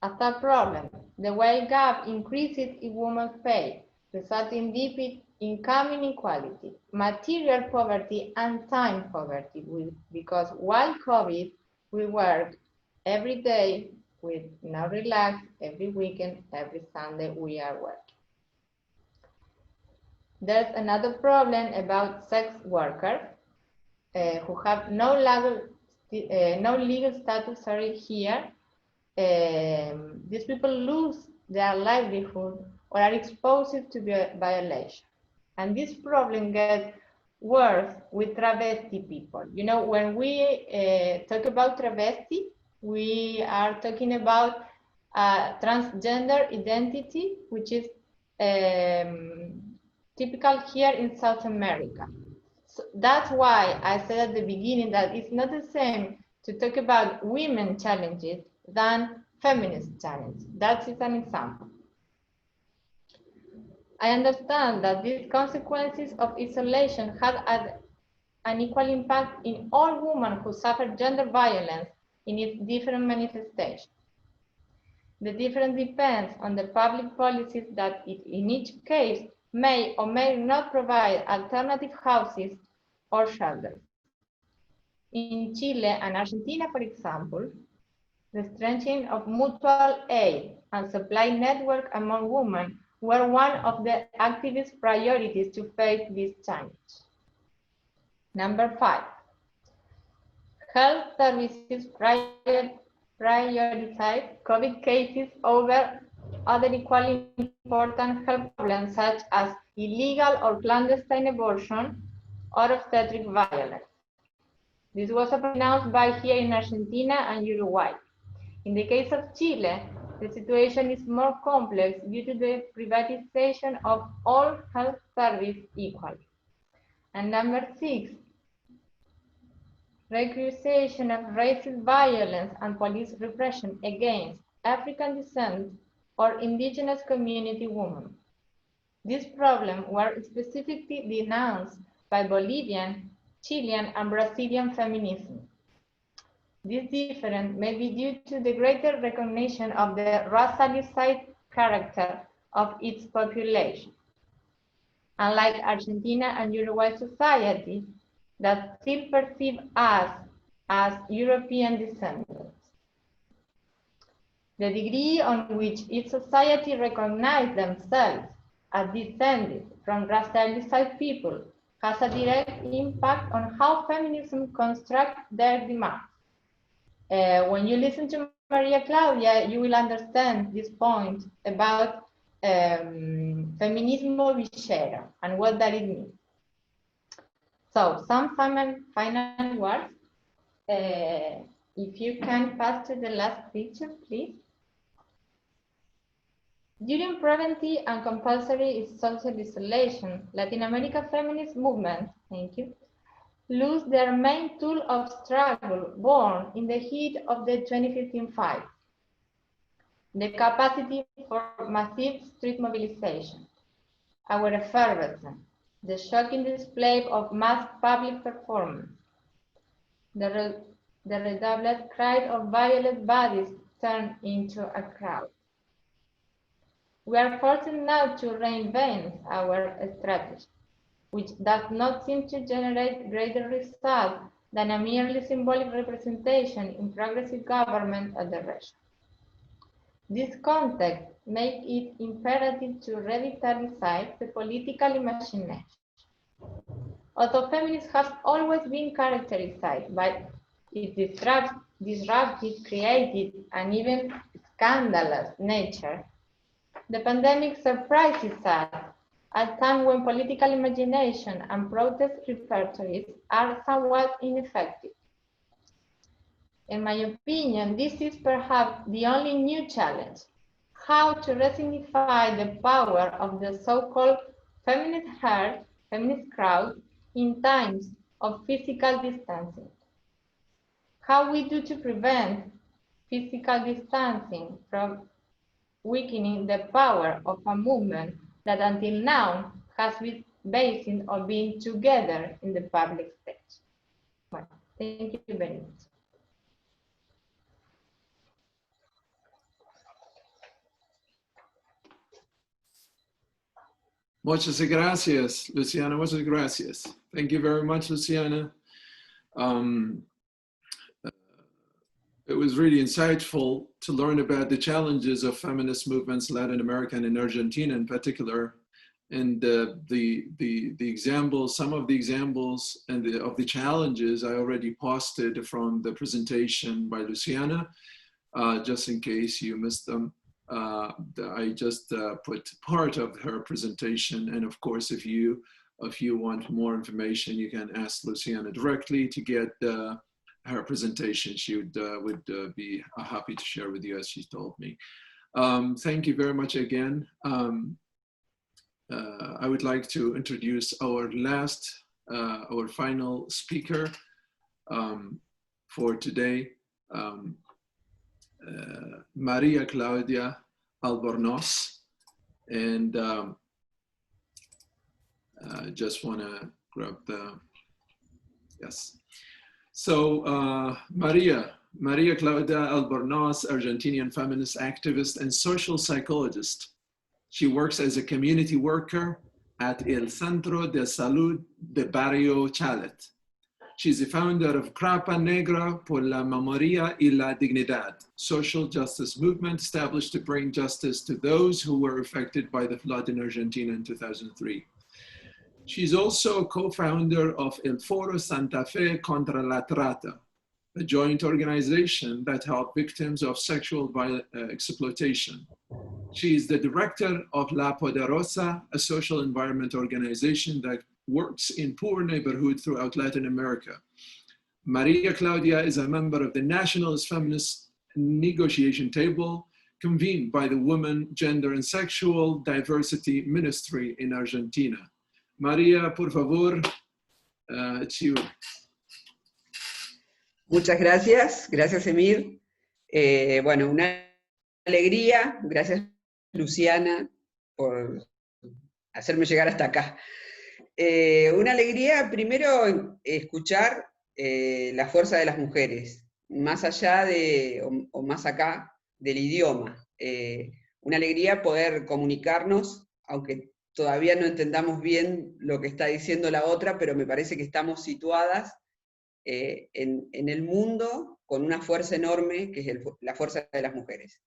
A third problem, the wage gap increases in women's pay, resulting in deep income inequality, material poverty, and time poverty, because while COVID, we work every day with no relax, every weekend, every Sunday we are working. There's another problem about sex workers who have no legal status here. These people lose their livelihood or are exposed to violation. And this problem gets worse with travesti people. You know, when we talk about travesti, we are talking about transgender identity, which is typical here in South America. So that's why I said at the beginning that it's not the same to talk about women challenges than feminist challenges. That is an example. I understand that these consequences of isolation have an equal impact in all women who suffer gender violence in its different manifestations. The difference depends on the public policies that in each case may or may not provide alternative houses or shelters. In Chile and Argentina, for example, the strengthening of mutual aid and supply network among women were one of the activist priorities to face this challenge. Number 5, health services prioritize COVID cases over other equally important health problems such as illegal or clandestine abortion or obstetric violence. This was announced by here in Argentina and Uruguay. In the case of Chile, the situation is more complex due to the privatization of all health services equally. And number 6, recrudescence of racist violence and police repression against African descent or indigenous community women. These problems were specifically denounced by Bolivian, Chilean, and Brazilian feminism. This difference may be due to the greater recognition of the racialized character of its population. Unlike Argentina and Uruguay society that still perceive us as European descendants. The degree on which each society recognizes themselves as descended from racialized people has a direct impact on how feminism constructs their demands. When you listen to Maria Claudia, you will understand this point about feminismo villero and what that it means. So, some final words. If you can pass to the last picture, please. During preventive and compulsory social isolation, Latin American feminist movements, lose their main tool of struggle born in the heat of the 2015 fight, the capacity for massive street mobilization, our effervescence, the shocking display of mass public performance, the redoubled cry of violent bodies turned into a crowd. We are forced now to reinvent our strategy, which does not seem to generate greater results than a merely symbolic representation in progressive government at the region. This context makes it imperative to revitalize the political imagination. Although feminism has always been characterized by its disruptive, creative, and even scandalous nature, the pandemic surprises us at a time when political imagination and protest repertories are somewhat ineffective. In my opinion, this is perhaps the only new challenge: how to re-signify the power of the so-called feminist herd, feminist crowd, in times of physical distancing. How we do to prevent physical distancing from weakening the power of a movement that until now has been based on being together in the public stage. Well, thank you very much. Muchas gracias, Luciana. Muchas gracias. Thank you very much, Luciana. It was really insightful to learn about the challenges of feminist movements, Latin America and in Argentina in particular, and the examples, some of the examples and of the challenges I already posted from the presentation by Luciana, just in case you missed them. I just put part of her presentation, and of course, if you want more information, you can ask Luciana directly to get her presentation. She would be happy to share with you, as she told me. Thank you very much again. I would like to introduce our final speaker for today, Maria Claudia Albornoz, and I just want to grab the, yes. So Maria Claudia Albornoz, Argentinian feminist activist and social psychologist. She works as a community worker at El Centro de Salud de Barrio Chalet. She's the founder of Crapa Negra por la Memoria y la Dignidad, social justice movement established to bring justice to those who were affected by the flood in Argentina in 2003. She's also a co-founder of El Foro Santa Fe contra la Trata, a joint organization that helps victims of sexual exploitation. She is the director of La Poderosa, a social environment organization that works in poor neighborhoods throughout Latin America. Maria Claudia is a member of the Nationalist Feminist Negotiation Table, convened by the Women, Gender and Sexual Diversity Ministry in Argentina. María, por favor, it's you. Muchas gracias, gracias Emir. Bueno, una alegría, gracias Luciana por hacerme llegar hasta acá. Una alegría primero escuchar la fuerza de las mujeres, más allá de, o más acá del idioma. Una alegría poder comunicarnos, aunque todavía no entendamos bien lo que está diciendo la otra, pero me parece que estamos situadas en el mundo con una fuerza enorme, que es la fuerza de las mujeres.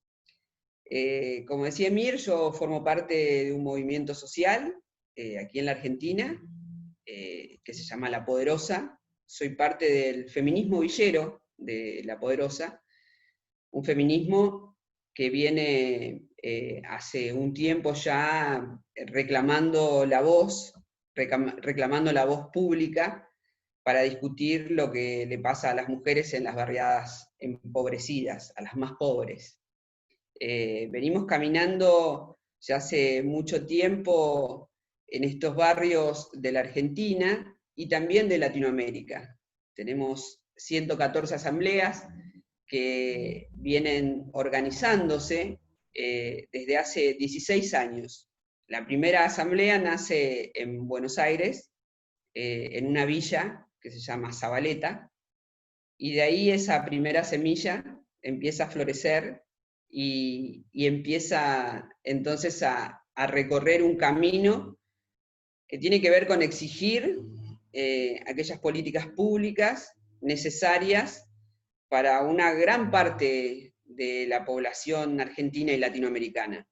Como decía Emir, yo formo parte de un movimiento social aquí en la Argentina, que se llama La Poderosa. Soy parte del feminismo villero de La Poderosa, un feminismo que viene hace un tiempo ya reclamando la voz pública para discutir lo que le pasa a las mujeres en las barriadas empobrecidas, a las más pobres. Venimos caminando ya hace mucho tiempo en estos barrios de la Argentina y también de Latinoamérica. Tenemos 114 asambleas que vienen organizándose desde hace 16 años. La primera asamblea nace en Buenos Aires, en una villa que se llama Zabaleta, y de ahí esa primera semilla empieza a florecer y empieza entonces a recorrer un camino que tiene que ver con exigir aquellas políticas públicas necesarias para una gran parte de la población argentina y latinoamericana.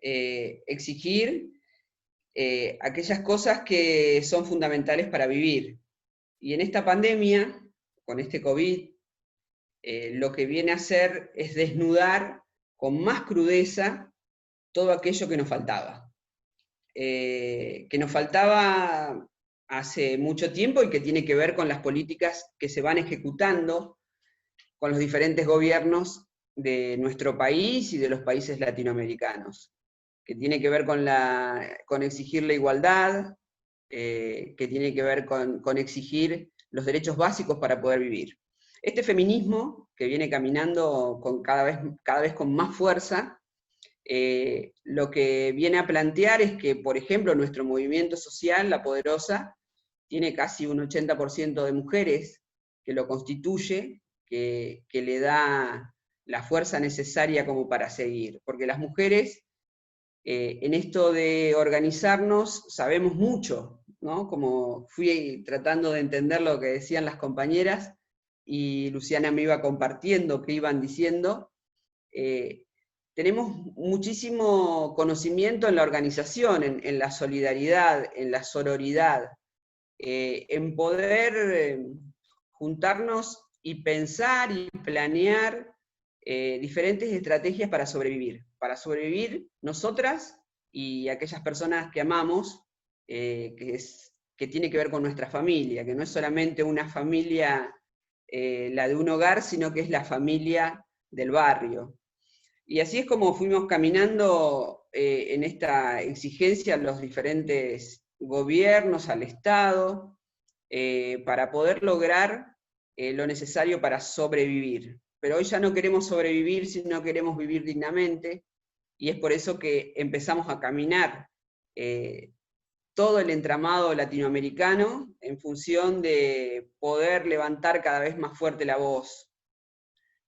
Exigir aquellas cosas que son fundamentales para vivir. Y en esta pandemia, con este COVID, lo que viene a hacer es desnudar con más crudeza todo aquello que nos faltaba. que nos faltaba hace mucho tiempo y que tiene que ver con las políticas que se van ejecutando con los diferentes gobiernos de nuestro país y de los países latinoamericanos, que tiene que ver con exigir la igualdad, que tiene que ver con exigir los derechos básicos para poder vivir. Este feminismo, que viene caminando cada vez con más fuerza, lo que viene a plantear es que, por ejemplo, nuestro movimiento social, La Poderosa, tiene casi un 80% de mujeres que lo constituye, que le da la fuerza necesaria como para seguir. Porque las mujeres, en esto de organizarnos, sabemos mucho, ¿no? Como fui tratando de entender lo que decían las compañeras, y Luciana me iba compartiendo qué iban diciendo, tenemos muchísimo conocimiento en la organización, en la solidaridad, en la sororidad, en poder juntarnos y pensar y planear diferentes estrategias para sobrevivir nosotras y aquellas personas que amamos, que tiene que ver con nuestra familia, que no es solamente una familia, la de un hogar, sino que es la familia del barrio. Y así es como fuimos caminando en esta exigencia a los diferentes gobiernos, al Estado, para poder lograr lo necesario para sobrevivir. Pero hoy ya no queremos sobrevivir, sino queremos vivir dignamente, y es por eso que empezamos a caminar todo el entramado latinoamericano en función de poder levantar cada vez más fuerte la voz.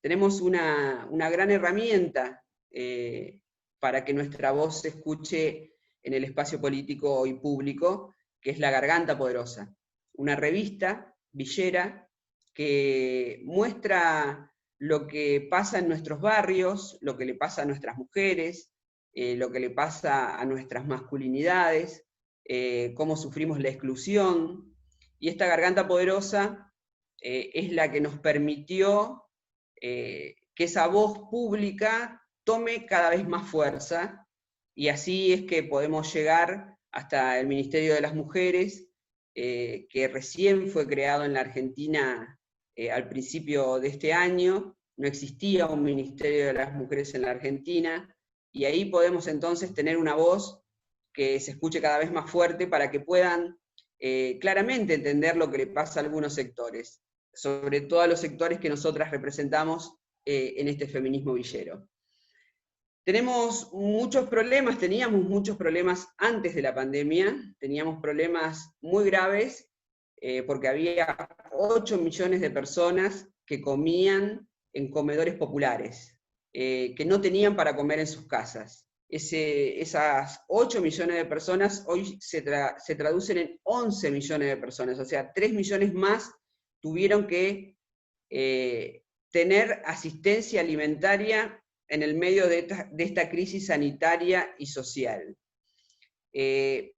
Tenemos una gran herramienta para que nuestra voz se escuche en el espacio político y público, que es La Garganta Poderosa, una revista villera que muestra lo que pasa en nuestros barrios, lo que le pasa a nuestras mujeres, lo que le pasa a nuestras masculinidades, cómo sufrimos la exclusión, y esta Garganta Poderosa es la que nos permitió que esa voz pública tome cada vez más fuerza, y así es que podemos llegar hasta el Ministerio de las Mujeres, que recién fue creado en la Argentina al principio de este año. No existía un Ministerio de las Mujeres en la Argentina, y ahí podemos entonces tener una voz que se escuche cada vez más fuerte para que puedan claramente entender lo que le pasa a algunos sectores, sobre todo a los sectores que nosotras representamos en este feminismo villero. Teníamos muchos problemas antes de la pandemia, teníamos problemas muy graves, porque había 8 millones de personas que comían en comedores populares, que no tenían para comer en sus casas. Esas 8 millones de personas hoy se traducen en 11 millones de personas, o sea, 3 millones más tuvieron que tener asistencia alimentaria en el medio de esta crisis sanitaria y social.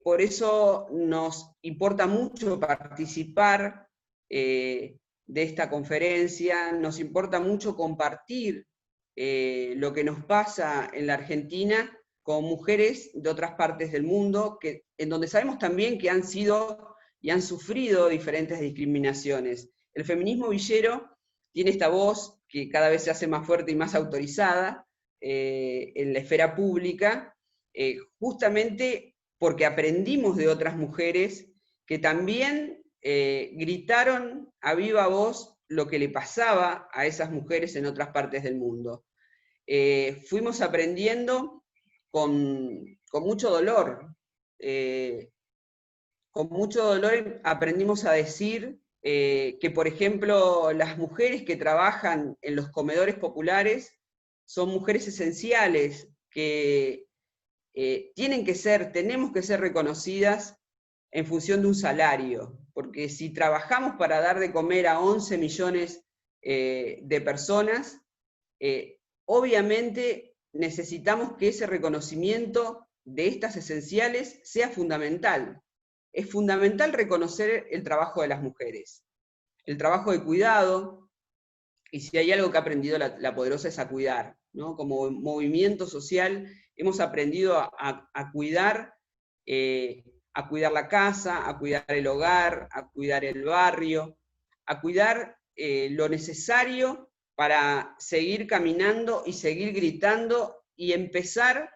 Por eso nos importa mucho participar de esta conferencia, nos importa mucho compartir lo que nos pasa en la Argentina con mujeres de otras partes del mundo, en donde sabemos también que han sido y han sufrido diferentes discriminaciones. El feminismo villero tiene esta voz que cada vez se hace más fuerte y más autorizada en la esfera pública, justamente porque aprendimos de otras mujeres que también gritaron a viva voz lo que le pasaba a esas mujeres en otras partes del mundo. Fuimos aprendiendo con mucho dolor. Con mucho dolor aprendimos a decir que, por ejemplo, las mujeres que trabajan en los comedores populares son mujeres esenciales, que tenemos que ser reconocidas en función de un salario, porque si trabajamos para dar de comer a 11 millones de personas, obviamente necesitamos que ese reconocimiento de estas esenciales sea fundamental. Es fundamental reconocer el trabajo de las mujeres, el trabajo de cuidado, y si hay algo que ha aprendido la Poderosa es a cuidar, ¿no? Como movimiento social hemos aprendido a cuidar a cuidar la casa, a cuidar el hogar, a cuidar el barrio, a cuidar lo necesario para seguir caminando y seguir gritando y empezar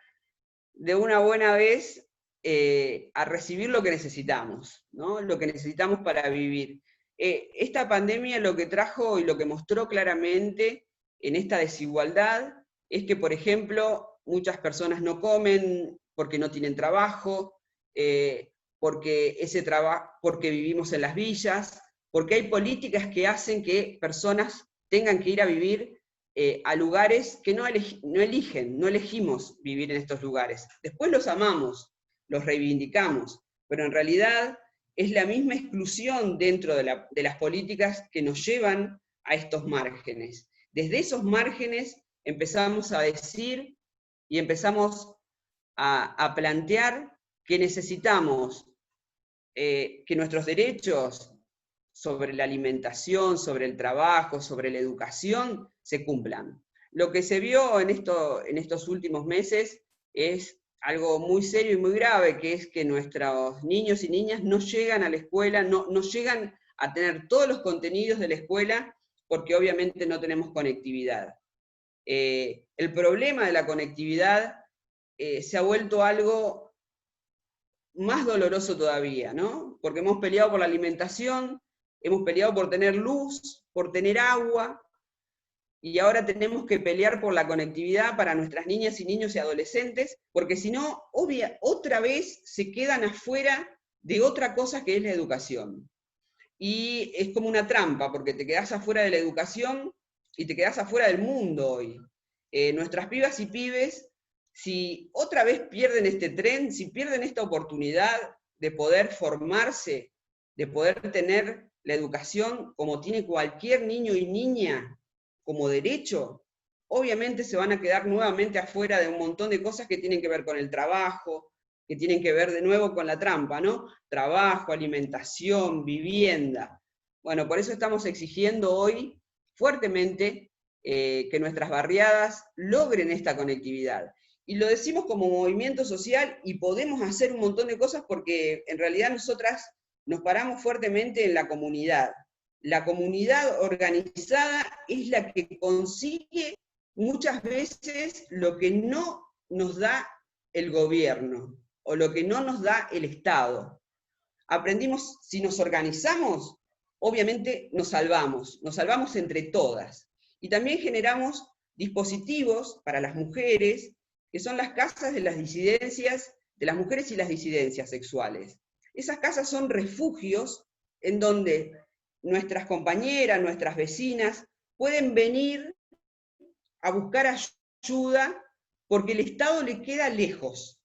de una buena vez a recibir lo que necesitamos, ¿no? Lo que necesitamos para vivir. Esta pandemia lo que trajo y lo que mostró claramente en esta desigualdad es que, por ejemplo, muchas personas no comen porque no tienen trabajo, porque vivimos en las villas, porque hay políticas que hacen que personas tengan que ir a vivir a lugares que no elegimos vivir en estos lugares. Después los amamos, los reivindicamos, pero en realidad es la misma exclusión dentro de las políticas que nos llevan a estos márgenes. Desde esos márgenes empezamos a decir y empezamos a plantear que necesitamos que nuestros derechos sobre la alimentación, sobre el trabajo, sobre la educación, se cumplan. Lo que se vio en estos últimos meses es algo muy serio y muy grave, que es que nuestros niños y niñas no llegan a la escuela, no llegan a tener todos los contenidos de la escuela, porque obviamente no tenemos conectividad. El problema de la conectividad se ha vuelto algo más doloroso todavía, ¿no? Porque hemos peleado por la alimentación, hemos peleado por tener luz, por tener agua, y ahora tenemos que pelear por la conectividad para nuestras niñas y niños y adolescentes, porque si no, otra vez se quedan afuera de otra cosa que es la educación. Y es como una trampa, porque te quedás afuera de la educación y te quedás afuera del mundo hoy. Nuestras pibas y pibes, si otra vez pierden este tren, si pierden esta oportunidad de poder formarse, de poder tener la educación como tiene cualquier niño y niña, como derecho, obviamente se van a quedar nuevamente afuera de un montón de cosas que tienen que ver con el trabajo, que tienen que ver de nuevo con la trampa, ¿no? Trabajo, alimentación, vivienda. Bueno, por eso estamos exigiendo hoy fuertemente que nuestras barriadas logren esta conectividad. Y lo decimos como movimiento social y podemos hacer un montón de cosas porque en realidad nosotras nos paramos fuertemente en la comunidad. La comunidad organizada es la que consigue muchas veces lo que no nos da el gobierno, o lo que no nos da el Estado. Aprendimos, si nos organizamos, obviamente nos salvamos entre todas. Y también generamos dispositivos para las mujeres, que son las casas de las disidencias, de las mujeres y las disidencias sexuales. Esas casas son refugios en donde nuestras compañeras, nuestras vecinas, pueden venir a buscar ayuda porque el Estado le queda lejos.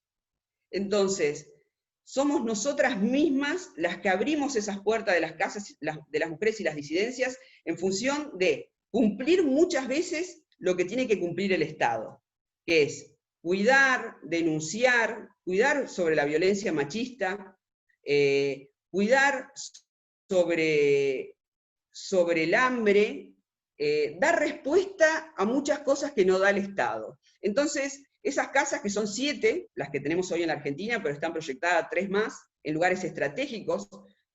Entonces, somos nosotras mismas las que abrimos esas puertas de las casas de las mujeres y las disidencias en función de cumplir muchas veces lo que tiene que cumplir el Estado, que es cuidar, denunciar, cuidar sobre la violencia machista, cuidar sobre el hambre, dar respuesta a muchas cosas que no da el Estado. Entonces, esas casas, que son 7, las que tenemos hoy en la Argentina, pero están proyectadas 3 más, en lugares estratégicos,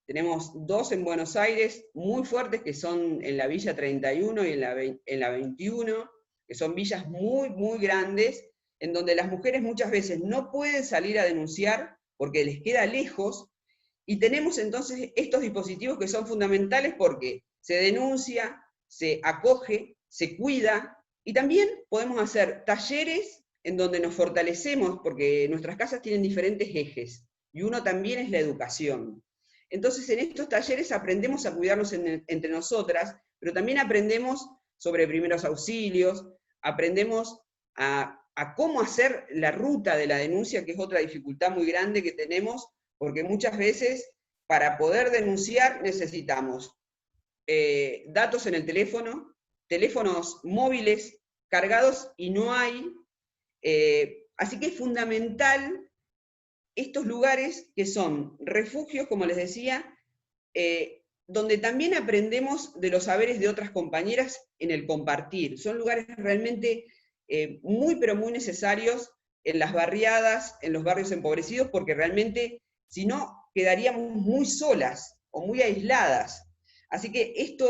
tenemos 2 en Buenos Aires, muy fuertes, que son en la Villa 31 y en la 21, que son villas muy, muy grandes, en donde las mujeres muchas veces no pueden salir a denunciar porque les queda lejos, y tenemos entonces estos dispositivos que son fundamentales porque se denuncia, se acoge, se cuida, y también podemos hacer talleres en donde nos fortalecemos, porque nuestras casas tienen diferentes ejes, y uno también es la educación. Entonces en estos talleres aprendemos a cuidarnos entre nosotras, pero también aprendemos sobre primeros auxilios, aprendemos a cómo hacer la ruta de la denuncia, que es otra dificultad muy grande que tenemos, porque muchas veces para poder denunciar necesitamos datos en el teléfono, teléfonos móviles cargados y no hay. Así que es fundamental estos lugares que son refugios, como les decía, donde también aprendemos de los saberes de otras compañeras en el compartir. Son lugares realmente muy, pero muy necesarios en las barriadas, en los barrios empobrecidos, porque realmente, si no, quedaríamos muy solas o muy aisladas. Así que esto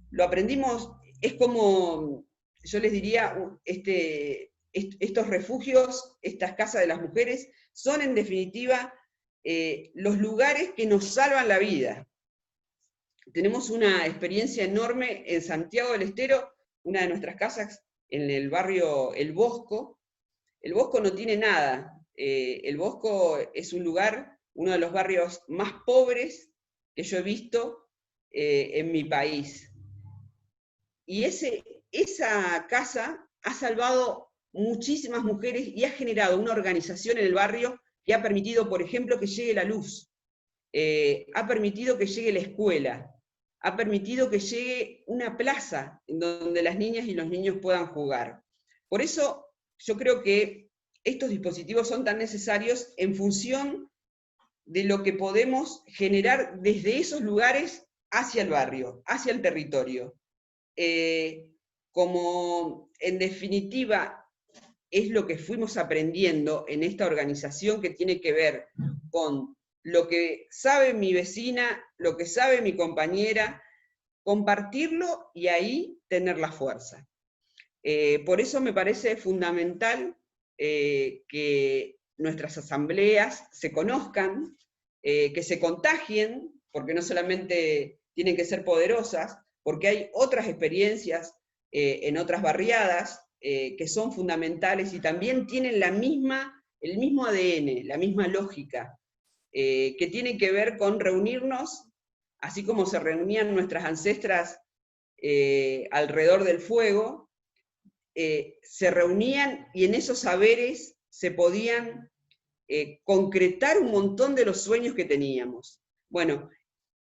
lo aprendimos, es como, yo les diría, estos refugios, estas casas de las mujeres, son en definitiva los lugares que nos salvan la vida. Tenemos una experiencia enorme en Santiago del Estero, una de nuestras casas en el barrio El Bosco. El Bosco no tiene nada. El Bosco es un lugar, uno de los barrios más pobres que yo he visto en mi país. Y esa casa ha salvado muchísimas mujeres y ha generado una organización en el barrio que ha permitido, por ejemplo, que llegue la luz, ha permitido que llegue la escuela, ha permitido que llegue una plaza en donde las niñas y los niños puedan jugar. Por eso yo creo que estos dispositivos son tan necesarios en función de lo que podemos generar desde esos lugares hacia el barrio, hacia el territorio. Como en definitiva es lo que fuimos aprendiendo en esta organización, que tiene que ver con lo que sabe mi vecina, lo que sabe mi compañera, compartirlo y ahí tener la fuerza. Por eso me parece fundamental que nuestras asambleas se conozcan, que se contagien, porque no solamente tienen que ser poderosas, porque hay otras experiencias en otras barriadas que son fundamentales y también tienen el mismo ADN, la misma lógica, que tiene que ver con reunirnos, así como se reunían nuestras ancestras alrededor del fuego, se reunían y en esos saberes se podían concretar un montón de los sueños que teníamos. Bueno,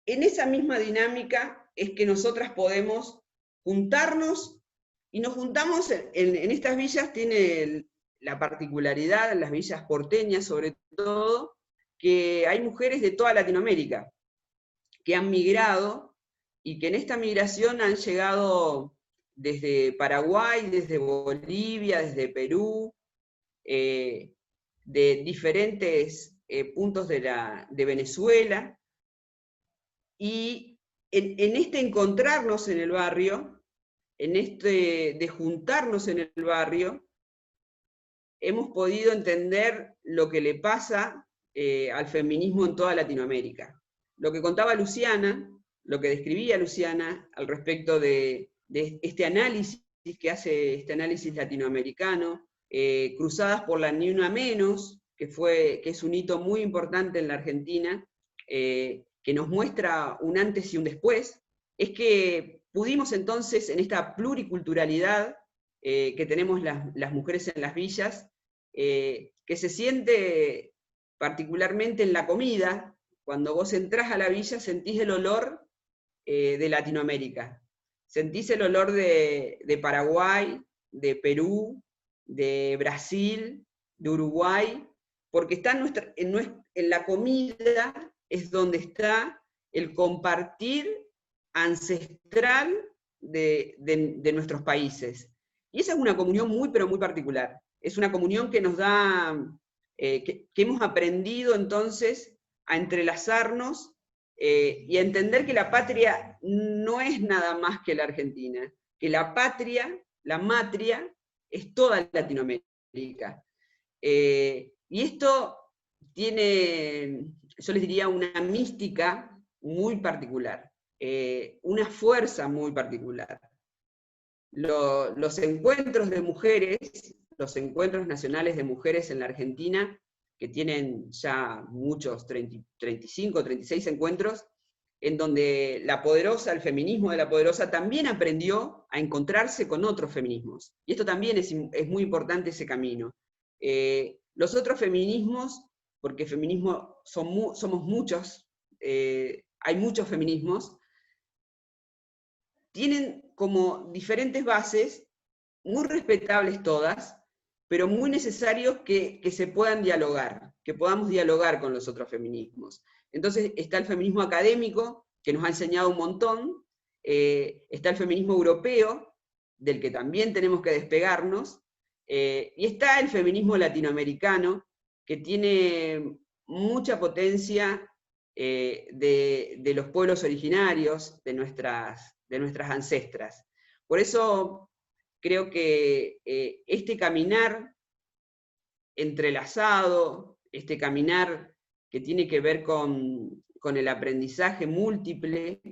en esa misma dinámica es que nosotras podemos juntarnos, y nos juntamos en estas villas, tiene la particularidad, en las villas porteñas sobre todo, que hay mujeres de toda Latinoamérica que han migrado y que en esta migración han llegado desde Paraguay, desde Bolivia, desde Perú, de diferentes puntos de Venezuela, y en este encontrarnos en el barrio, en este de juntarnos en el barrio, hemos podido entender lo que le pasa al feminismo en toda Latinoamérica. Lo que contaba Luciana, lo que describía Luciana al respecto de este análisis que hace, este análisis latinoamericano, cruzadas por la Ni Una Menos, que es un hito muy importante en la Argentina, que nos muestra un antes y un después, es que pudimos entonces, en esta pluriculturalidad que tenemos las mujeres en las villas, que se siente particularmente en la comida. Cuando vos entrás a la villa sentís el olor de Latinoamérica, sentís el olor de Paraguay, de Perú, de Brasil, de Uruguay, porque está en la comida es donde está el compartir ancestral de nuestros países. Y esa es una comunión muy, pero muy particular. Es una comunión que nos da, que hemos aprendido entonces a entrelazarnos y a entender que la patria no es nada más que la Argentina, que la patria, la matria, es toda Latinoamérica. Y esto tiene, yo les diría, una mística muy particular, una fuerza muy particular. Los encuentros de mujeres, los encuentros nacionales de mujeres en la Argentina, que tienen ya muchos, 35, 36 encuentros, en donde la poderosa, el feminismo de la poderosa, también aprendió a encontrarse con otros feminismos. Y esto también es muy importante, ese camino. Los otros feminismos, porque feminismo somos muchos, hay muchos feminismos, tienen como diferentes bases, muy respetables todas, pero muy necesarios que se puedan dialogar, que podamos dialogar con los otros feminismos. Entonces está el feminismo académico, que nos ha enseñado un montón, está el feminismo europeo, del que también tenemos que despegarnos, Y está el feminismo latinoamericano, que tiene mucha potencia de los pueblos originarios, de nuestras ancestras. Por eso creo que este caminar entrelazado, este caminar que tiene que ver con el aprendizaje múltiple,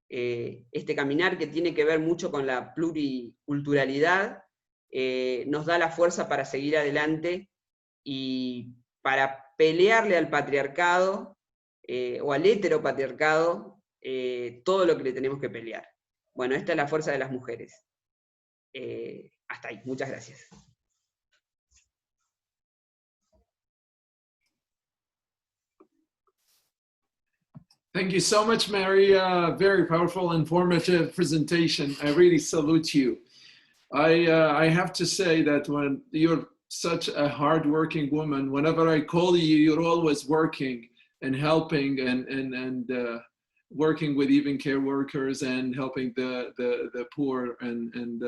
este caminar que tiene que ver mucho con la pluriculturalidad, nos da la fuerza para seguir adelante y para pelearle al patriarcado o al heteropatriarcado todo lo que le tenemos que pelear. Bueno, esta es la fuerza de las mujeres. Hasta ahí, muchas gracias. Thank you so much, Mary. Very powerful, informative presentation. I really salute you. I have to say that when you're such a hardworking woman, whenever I call you, you're always working and helping and working with even care workers and helping the poor and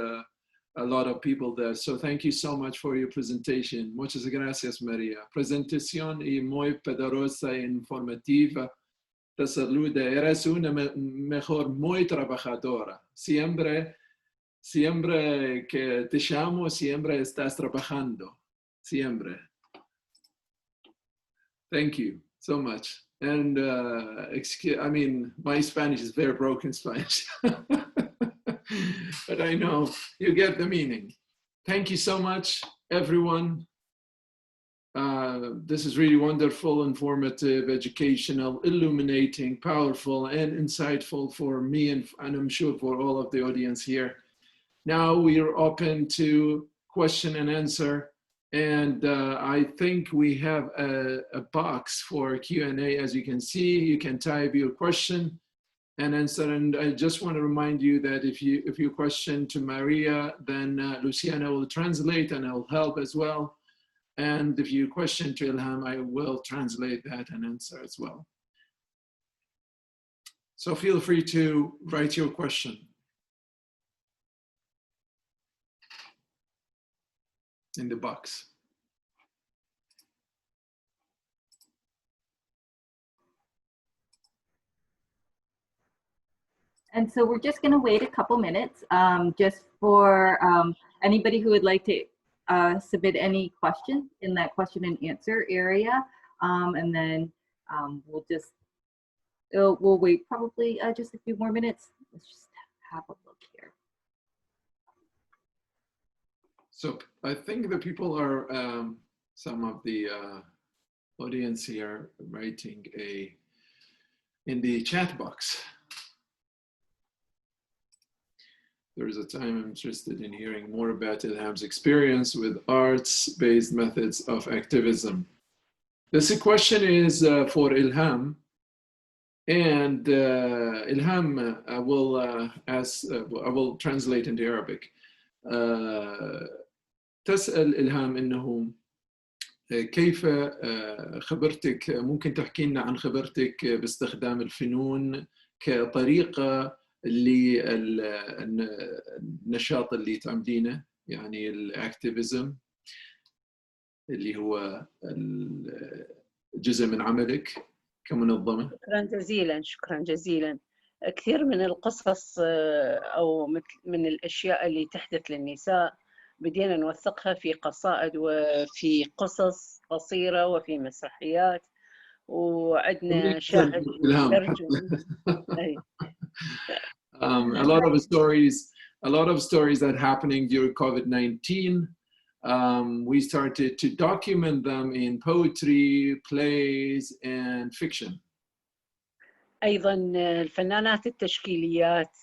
a lot of people there. So thank you so much for your presentation. Muchas gracias, Maria. Presentación y muy poderosa e informativa. Te saluda, eres una mejor muy trabajadora. Siempre que te llamo, siempre estás trabajando. Siempre. Thank you so much. And I mean, my Spanish is very broken Spanish. But I know you get the meaning. Thank you so much, everyone. This is really wonderful, informative, educational, illuminating, powerful, and insightful for me and I'm sure for all of the audience here. Now we are open to question and answer. And I think we have a box for Q&A. As you can see, you can type your question and answer. And I just want to remind you that if you question to Maria, then Luciana will translate and I'll help as well. And if you question to Ilham, I will translate that and answer as well. So feel free to write your question in the box. And so we're just going to wait a couple minutes just for anybody who would like to submit any question in that question and answer area. And then we'll wait probably just a few more minutes. Let's just have a look here. So I think the people are, some of the audience here writing in the chat box. There is a time I'm interested in hearing more about Ilham's experience with arts-based methods of activism. This question is for Ilham. And Ilham, I will translate into Arabic. تسأل إلهام إنه كيف خبرتك ممكن تحكي لنا عن خبرتك باستخدام الفنون كطريقة للنشاط اللي تعملينه يعني الأكتيفيزم اللي هو جزء من عملك كمنظمة. شكرا جزيلا. كثير من القصص أو من الأشياء اللي تحدث للنساء بدينا نوثقها في قصائد وفي قصص قصيرة وفي مسرحيات وعندنا شاهد ترجم. A lot of stories that happening during COVID-19. We started to document them in poetry, plays, and fiction. أيضا الفنانات التشكيليات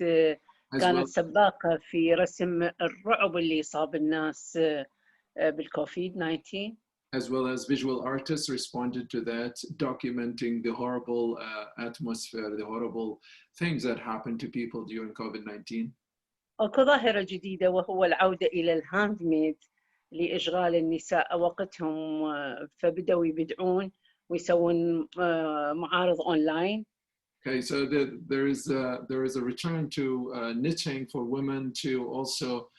كانت سباقة في رسم الرعب اللي صاب الناس بالكوفيد-19. As well as visual artists responded to that, documenting the horrible atmosphere, the horrible things that happened to people during COVID-19. أكو ظاهرة جديدة وهو العودة إلى الهاند ميد لإشغال النساء وقتهم فبدأوا يبدعون ويسوون معارض أونلاين. Okay, so there is a return to knitting for women to also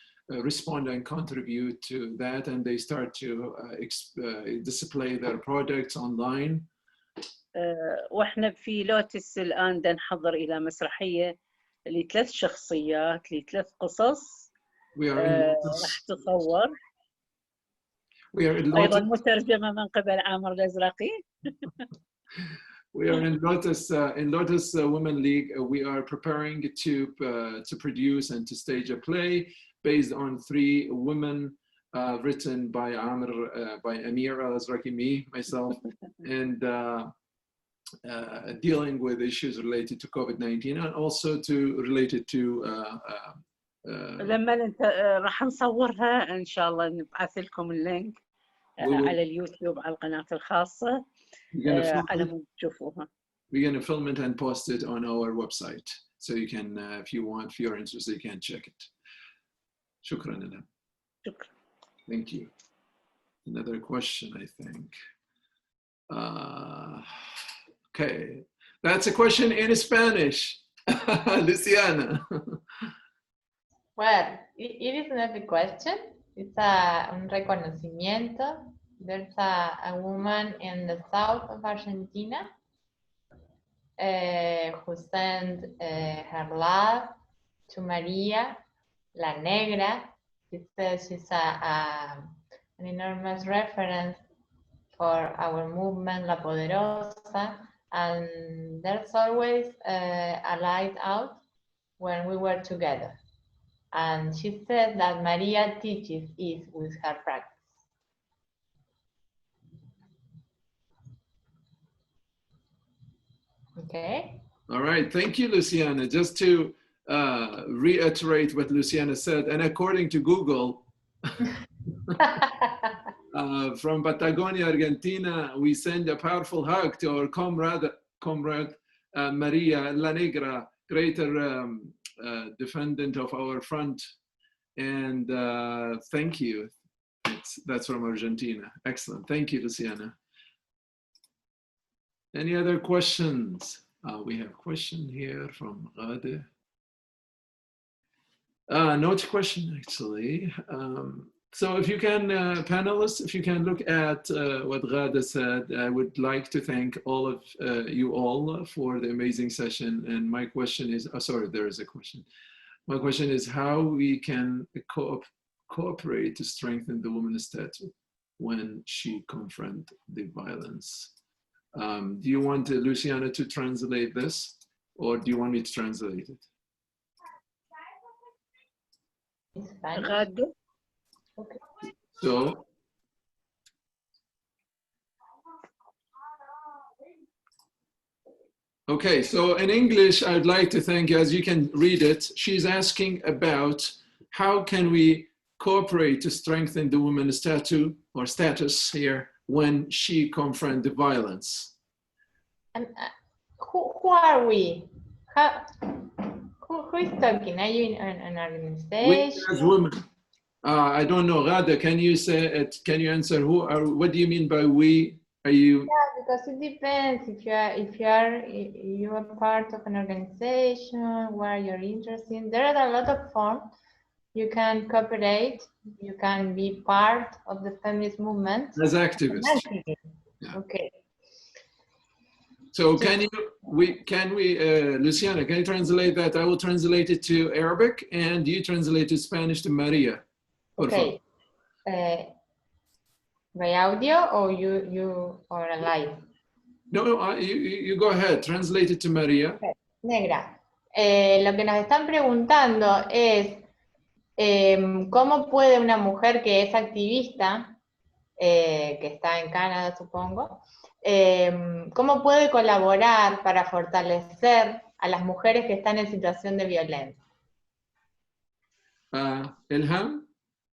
respond and contribute to that, and they start to display their products online. واحنا في لوتس الآن بدنا نحضر إلى مسرحية ل3 شخصيات ل3 قصص راح تصور. أيضا مترجمة من قبل عامر الأزرقي. We are in Lotus Women League. We are preparing to produce and to stage a play based on 3 women written by Amir Al-Azraki, me, myself, and dealing with issues related to COVID-19 and also related to لما راح نصورها إن شاء الله نبعث لكم اللينك على اليوتيوب على القناة الخاصة على مود تشوفوها. We're going to film it and post it on our website, so you can, if you're interested, you can check it. شكرا لنا. شكرا. Thank you. Another question, I think. Okay, that's a question in Spanish. Luciana. Well, it is not a question. It's un reconocimiento. There's a woman in the south of Argentina who sent her love to Maria, La Negra. It says she's an enormous reference for our movement, La Poderosa, and there's always a light out when we were together. And she said that Maria teaches it with her practice. Okay. All right, thank you, Luciana. Just to reiterate what Luciana said, and according to Google, from Patagonia, Argentina, we send a powerful hug to our comrade Maria La Negra, greater defendant of our front, and thank you. That's from Argentina. Excellent. Thank you, Luciana. Any other questions? We have a question here from Ghade. Not a question, actually. So if you can, panelists, if you can look at what Ghade said, I would like to thank all of you all for the amazing session. And my question is, sorry, there is a question. My question is how we can cooperate to strengthen the woman's status when she confronts the violence. Do you want Luciana to translate this, or do you want me to translate it? Okay. So, okay, so in English, I'd like to thank you. As you can read it, she's asking about how can we cooperate to strengthen the woman's status here when she confronts the violence. And who are we? Who is talking? Are you in an organization? We as women. I don't know, Ghada, can you say it? Can you answer who are? What do you mean by we? Are you? Yeah, because it depends. If you are part of an organization where you're interested in, there are a lot of forms. You can cooperate. You can be part of the feminist movement As activists. Yeah. Okay. So can we, Luciana, can you translate that? I will translate it to Arabic and you translate to Spanish to Maria. Okay. By audio or you or a live? No, you go ahead. Translate it to Maria. Okay. Negra. Lo que nos están preguntando es cómo puede una mujer que es activista, que está en Canadá, supongo, cómo puede colaborar para fortalecer a las mujeres que están en situación de violencia. Elham?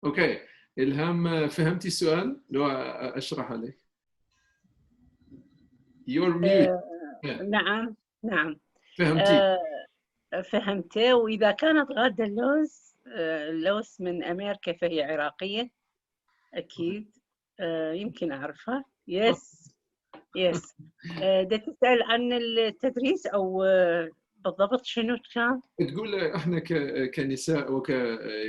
Okay. Ilham, فهمتي السؤال؟ لو أشرح عليك. You're mute. Yeah. نعم. فهمتي. وإذا كانت غادة اللوز من أمريكا فهي عراقية أكيد. يمكن أعرفها. يس. دا تسأل عن التدريس أو بالضبط شنو كان؟ تقول احنا كنساء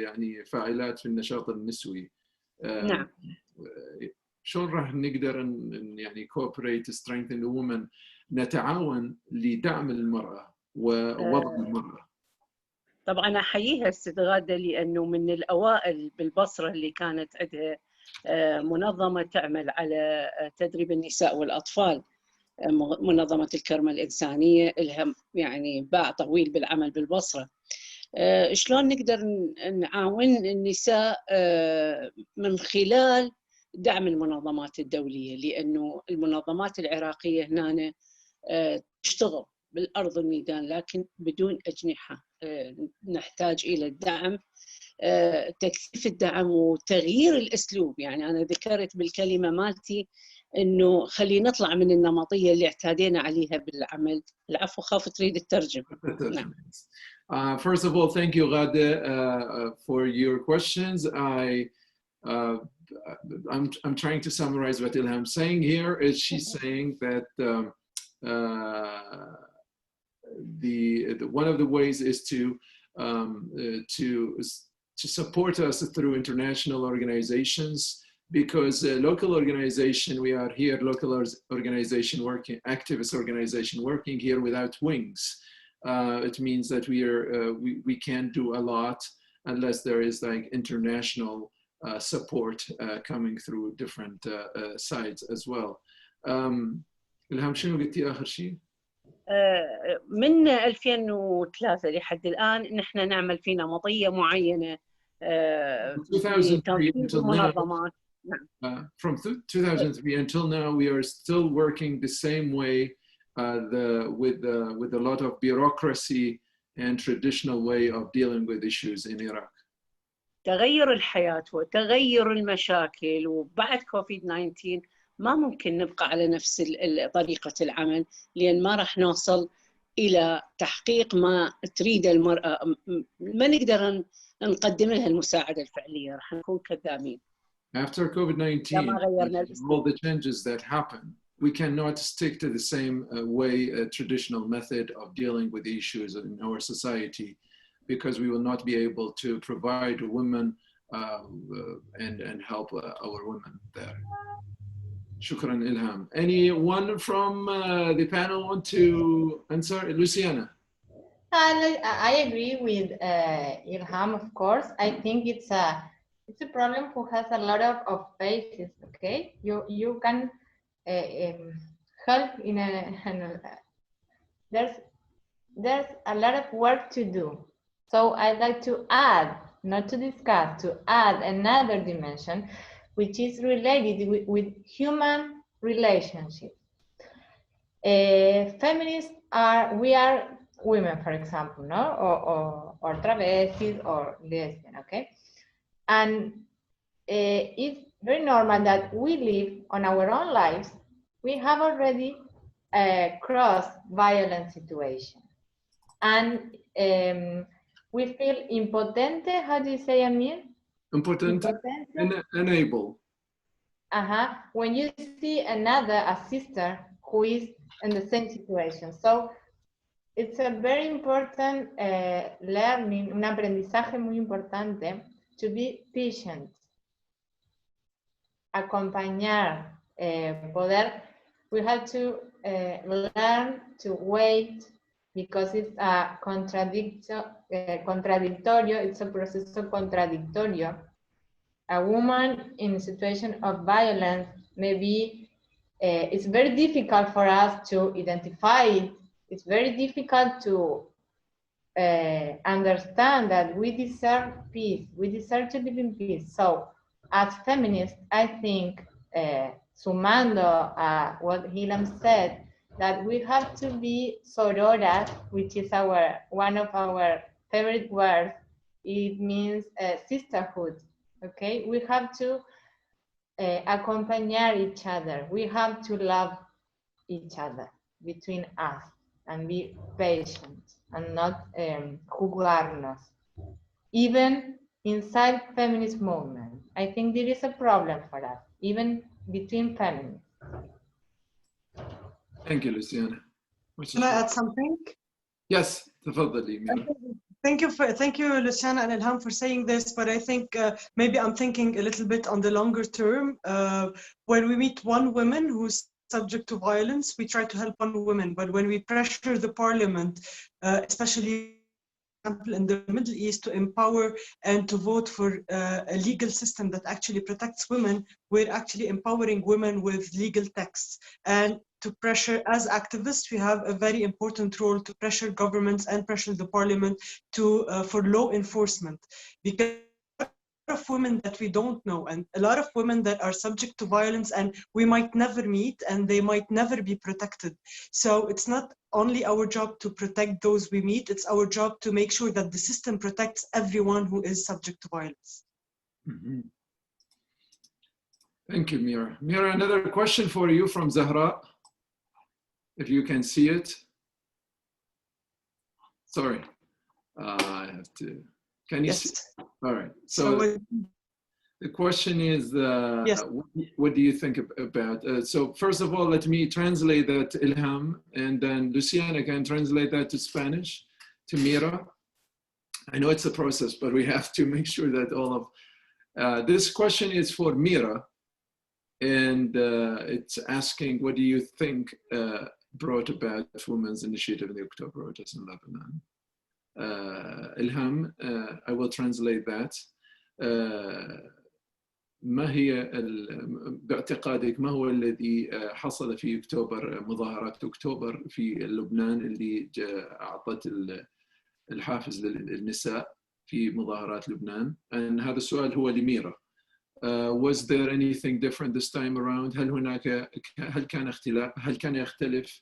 يعني فاعلات في النشاط النسوي نعم. شلون راح نقدر يعني cooperate strengthen the women نتعاون لدعم المرأة ووضع المرأة؟ طبعا احييها استاذ غاده لانه من الاوائل بالبصره اللي كانت عندها منظمه تعمل على تدريب النساء والاطفال، منظمه الكرمه الانسانيه، لها يعني باع طويل بالعمل بالبصره. شلون نقدر نعاون النساء من خلال دعم المنظمات الدوليه، لانه المنظمات العراقيه هنا تشتغل بالارض والميدان لكن بدون اجنحه. نحتاج الى الدعم، تكثيف الدعم وتغيير الاسلوب. يعني انا ذكرت بالكلمه مالتي انه خلينا نطلع من النمطيه اللي اعتادينا عليها بالعمل. العفو، خاف تريد الترجم. نعم. First of all, thank you, Ghade, for your questions. I'm trying to summarize what Ilham's saying here. Is she's saying that one of the ways is to support us through international organizations, because local organization, we are here, local organization working, activist organization working here without wings. It means that we can't do a lot unless there is like international support coming through different sides as well. Ilham, شنو قلتي آخر شيء؟ من 2003 لحد الآن نحن نعمل في نمطية معينة في تنظيم المنظمات. From 2003 until now, we are still working the same way, with a lot of bureaucracy and traditional way of dealing with issues in Iraq. تغير الحياة وتغير المشاكل وبعد COVID-19 ما ممكن نبقى على نفس طريقة العمل، لأن ما راح نوصل إلى تحقيق ما تريد المرأة. ما نقدر نقدم لها المساعدة الفعلية، راح نكون كذابين. After COVID-19, all the changes that happen, we cannot stick to the same traditional method of dealing with issues in our society, because we will not be able to provide women and help our women there. Shukran, Ilham. Anyone from the panel want to answer? Luciana. I agree with Ilham, of course. I think it's a problem who has a lot of phases. Okay, you can help in there's a lot of work to do. So I'd like to add, not to discuss, to add another dimension, which is related with human relationships. Feminists we are women, for example, no, or travestis or lesbian, okay, and it's very normal that we live on our own lives. We have already crossed violent situations, and we feel impotente. How do you say, Amir? Impotente. Unable. When you see a sister who is in the same situation. So it's a very important learning, un aprendizaje muy importante, to be patient. Acompañar, we have to learn to wait, because it's a contradictorio, it's a proceso contradictorio. A woman in a situation of violence, maybe it's very difficult for us to identify it. It's very difficult to understand that we deserve peace. We deserve to live in peace. So as feminists, I think, sumando what Ilham said, that we have to be sororas, which is one of our favorite words. It means sisterhood. Okay, we have to acompañar each other. We have to love each other between us and be patient and not juzgarnos. Even inside feminist movement, I think there is a problem for us, even between feminists. Thank you, Luciana. Can I add something? Yes, تفضلي Mira. Thank you, Luciana and Elham, for saying this. But I think maybe I'm thinking a little bit on the longer term. When we meet one woman who's subject to violence, we try to help one woman. But when we pressure the parliament, especially in the Middle East, to empower and to vote for a legal system that actually protects women, we're actually empowering women with legal texts. And to pressure, as activists, we have a very important role to pressure governments and pressure the parliament to for law enforcement, because a lot of women that we don't know, and a lot of women that are subject to violence, and we might never meet, and they might never be protected. So it's not only our job to protect those we meet, it's our job to make sure that the system protects everyone who is subject to violence. Mm-hmm. Thank you, Mira. Mira, another question for you from Zahra, if you can see it. Sorry, I have to, can you see? All right, so the question is, yes. what do you think about, so first of all, let me translate that to Ilham, and then Luciana can translate that to Spanish, to Mira. I know it's a process, but we have to make sure that all of, this question is for Mira, and it's asking, what do you think brought about Women's Initiative in the October protests in Lebanon? Ilham, I will translate that. ما هي باعتقادك ما هو الذي حصل في أكتوبر، مظاهرات أكتوبر في لبنان اللي أعطت الحافز للنساء في مظاهرات لبنان؟ هذا السؤال هو لميرا. Was there anything different this time around? هل كان يختلف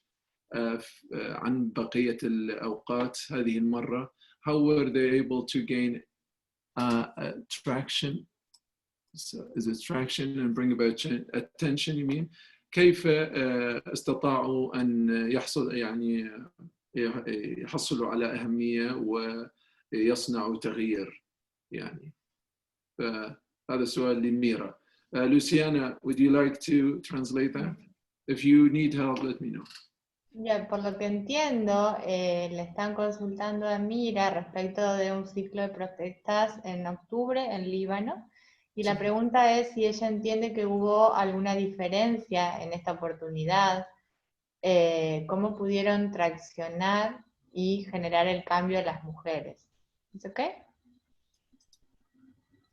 عن بقية الأوقات هذه المرة؟ How were they able to gain traction? So, is it traction and bring about attention, you mean? كيف استطاعوا أن يحصلوا على أهمية ويصنعوا تغيير يعني؟ هذا السؤال لميرا. Luciana, would you like to translate that? If you need help, let me know. Ya, por lo que entiendo, le están consultando a Mira respecto de un ciclo de protestas en octubre en Líbano, y la pregunta es si ella entiende que hubo alguna diferencia en esta oportunidad, cómo pudieron traccionar y generar el cambio de las mujeres. ¿Es okay?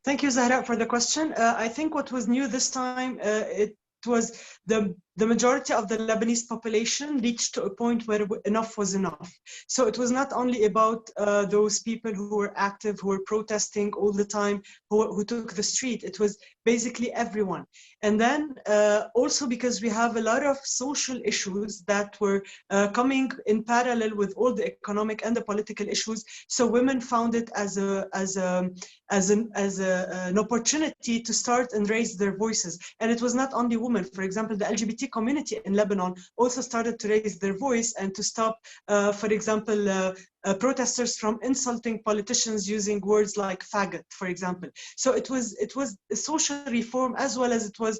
Thank you, Zahra, for the question. I think what was new this time, it was the majority of the Lebanese population reached to a point where enough was enough. So it was not only about those people who were active, who were protesting all the time, who took the street. It was basically everyone. And then also because we have a lot of social issues that were coming in parallel with all the economic and the political issues. So women found it as an opportunity to start and raise their voices. And it was not only women. For example, the LGBT community in Lebanon also started to raise their voice and to stop, for example, protesters from insulting politicians using words like faggot, for example. So it was a social reform as well as it was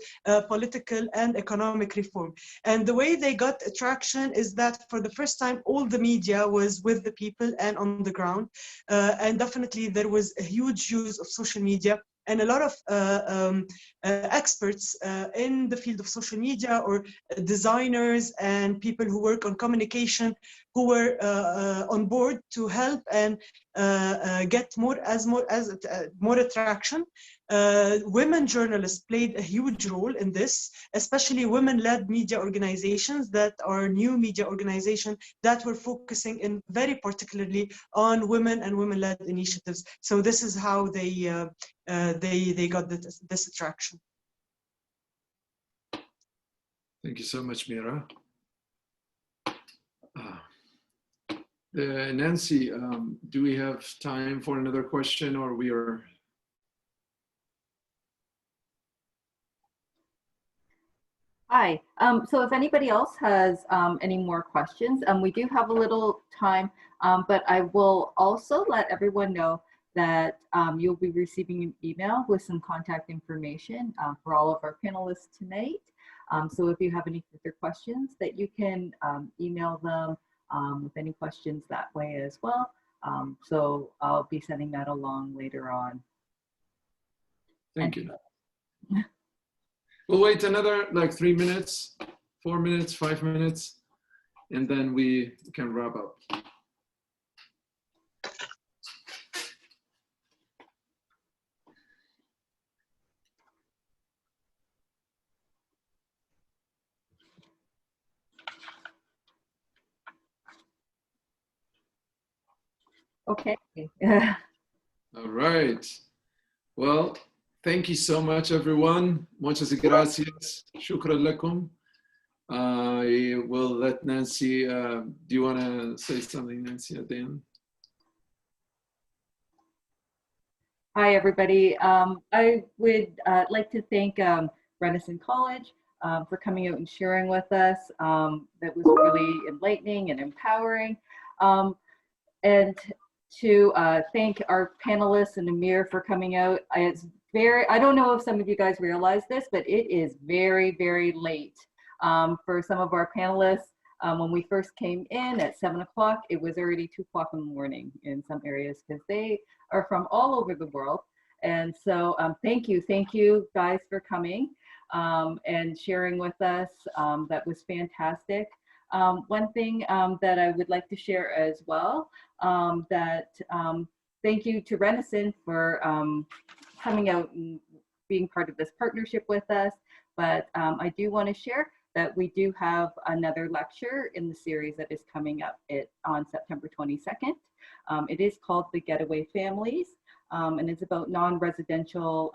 political and economic reform. And the way they got traction is that for the first time, all the media was with the people and on the ground. And definitely there was a huge use of social media. And a lot of experts in the field of social media, or designers and people who work on communication, who were on board to help and get more attraction. Women journalists played a huge role in this, especially women-led media organizations that are new media organizations that were focusing in very particularly on women and women-led initiatives. So this is how they got this attraction. Thank you so much, Mira. Nancy, do we have time for another question, or we are? Hi, so if anybody else has any more questions, we do have a little time, but I will also let everyone know that you'll be receiving an email with some contact information for all of our panelists tonight. So if you have any further questions, that you can email them with any questions that way as well. So I'll be sending that along later on. Thank you. We'll wait another like 3 minutes, 4 minutes, 5 minutes, and then we can wrap up. Okay. All right. Well, thank you so much, everyone. Muchas gracias. Shukran lakum. I will let Nancy, do you want to say something, Nancy, at the end? Hi, everybody. I would like to thank Renison College for coming out and sharing with us. That was really enlightening and empowering. And to thank our panelists and Amir for coming out. It's I don't know if some of you guys realize this, but it is very, very late for some of our panelists. When we first came in at 7 o'clock, it was already 2 o'clock in the morning in some areas because they are from all over the world. And so thank you guys for coming and sharing with us. That was fantastic. One thing that I would like to share as well, thank you to Renison for coming out and being part of this partnership with us. But I do want to share that we do have another lecture in the series that is coming up on September 22nd. It is called The Getaway Families, and it's about non-residential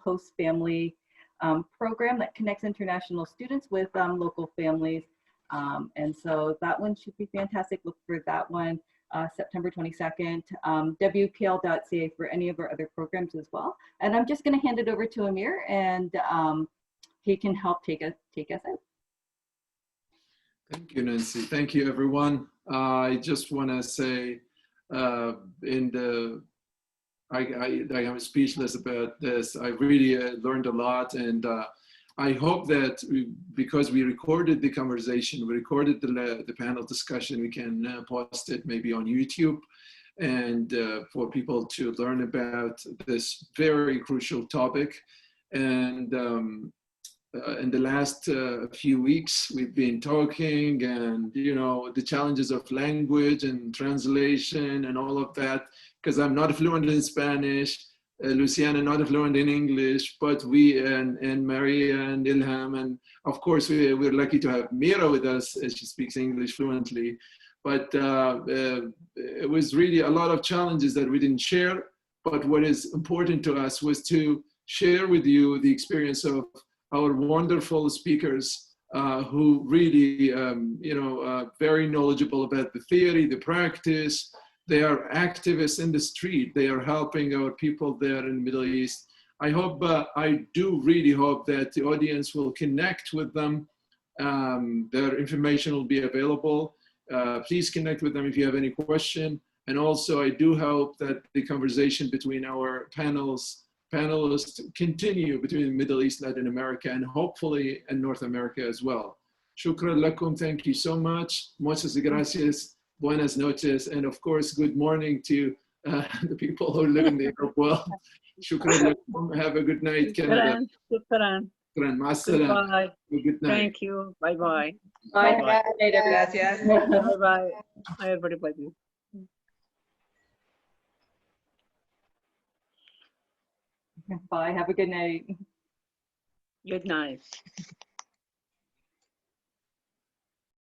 host family program that connects international students with local families. And so that one should be fantastic. Look for that one, September 22nd, WPL.ca for any of our other programs as well. And I'm just going to hand it over to Amir, and he can help take us out. Thank you, Nancy. Thank you, everyone. I just want to say, I am speechless about this. I really learned a lot, and I hope that because we recorded the conversation, we recorded the panel discussion, we can post it maybe on YouTube, and for people to learn about this very crucial topic. And in the last few weeks, we've been talking, and the challenges of language and translation and all of that, because I'm not fluent in Spanish, Luciana not fluent in English, but we and Maria and Ilham, and of course we're lucky to have Mira with us, as she speaks English fluently. But it was really a lot of challenges that we didn't share. But what is important to us was to share with you the experience of our wonderful speakers who really, very knowledgeable about the theory, the practice. They are activists in the street. They are helping our people there in the Middle East. I do really hope that the audience will connect with them. Their information will be available. Please connect with them if you have any question. And also, I do hope that the conversation between our panelists continue between the Middle East, Latin America, and hopefully in North America as well. Shukran lakum, thank you so much. Muchas gracias, buenas noches, and of course, good morning to the people who live in the Arab world. Shukran lakum, have a good night, Canada. Shukran. Shukran, ma assalam. Goodbye. Good night. Thank you. Bye-bye. Bye. Gracias. Bye-bye. Bye, everybody. Bye. Have a good night. Good night.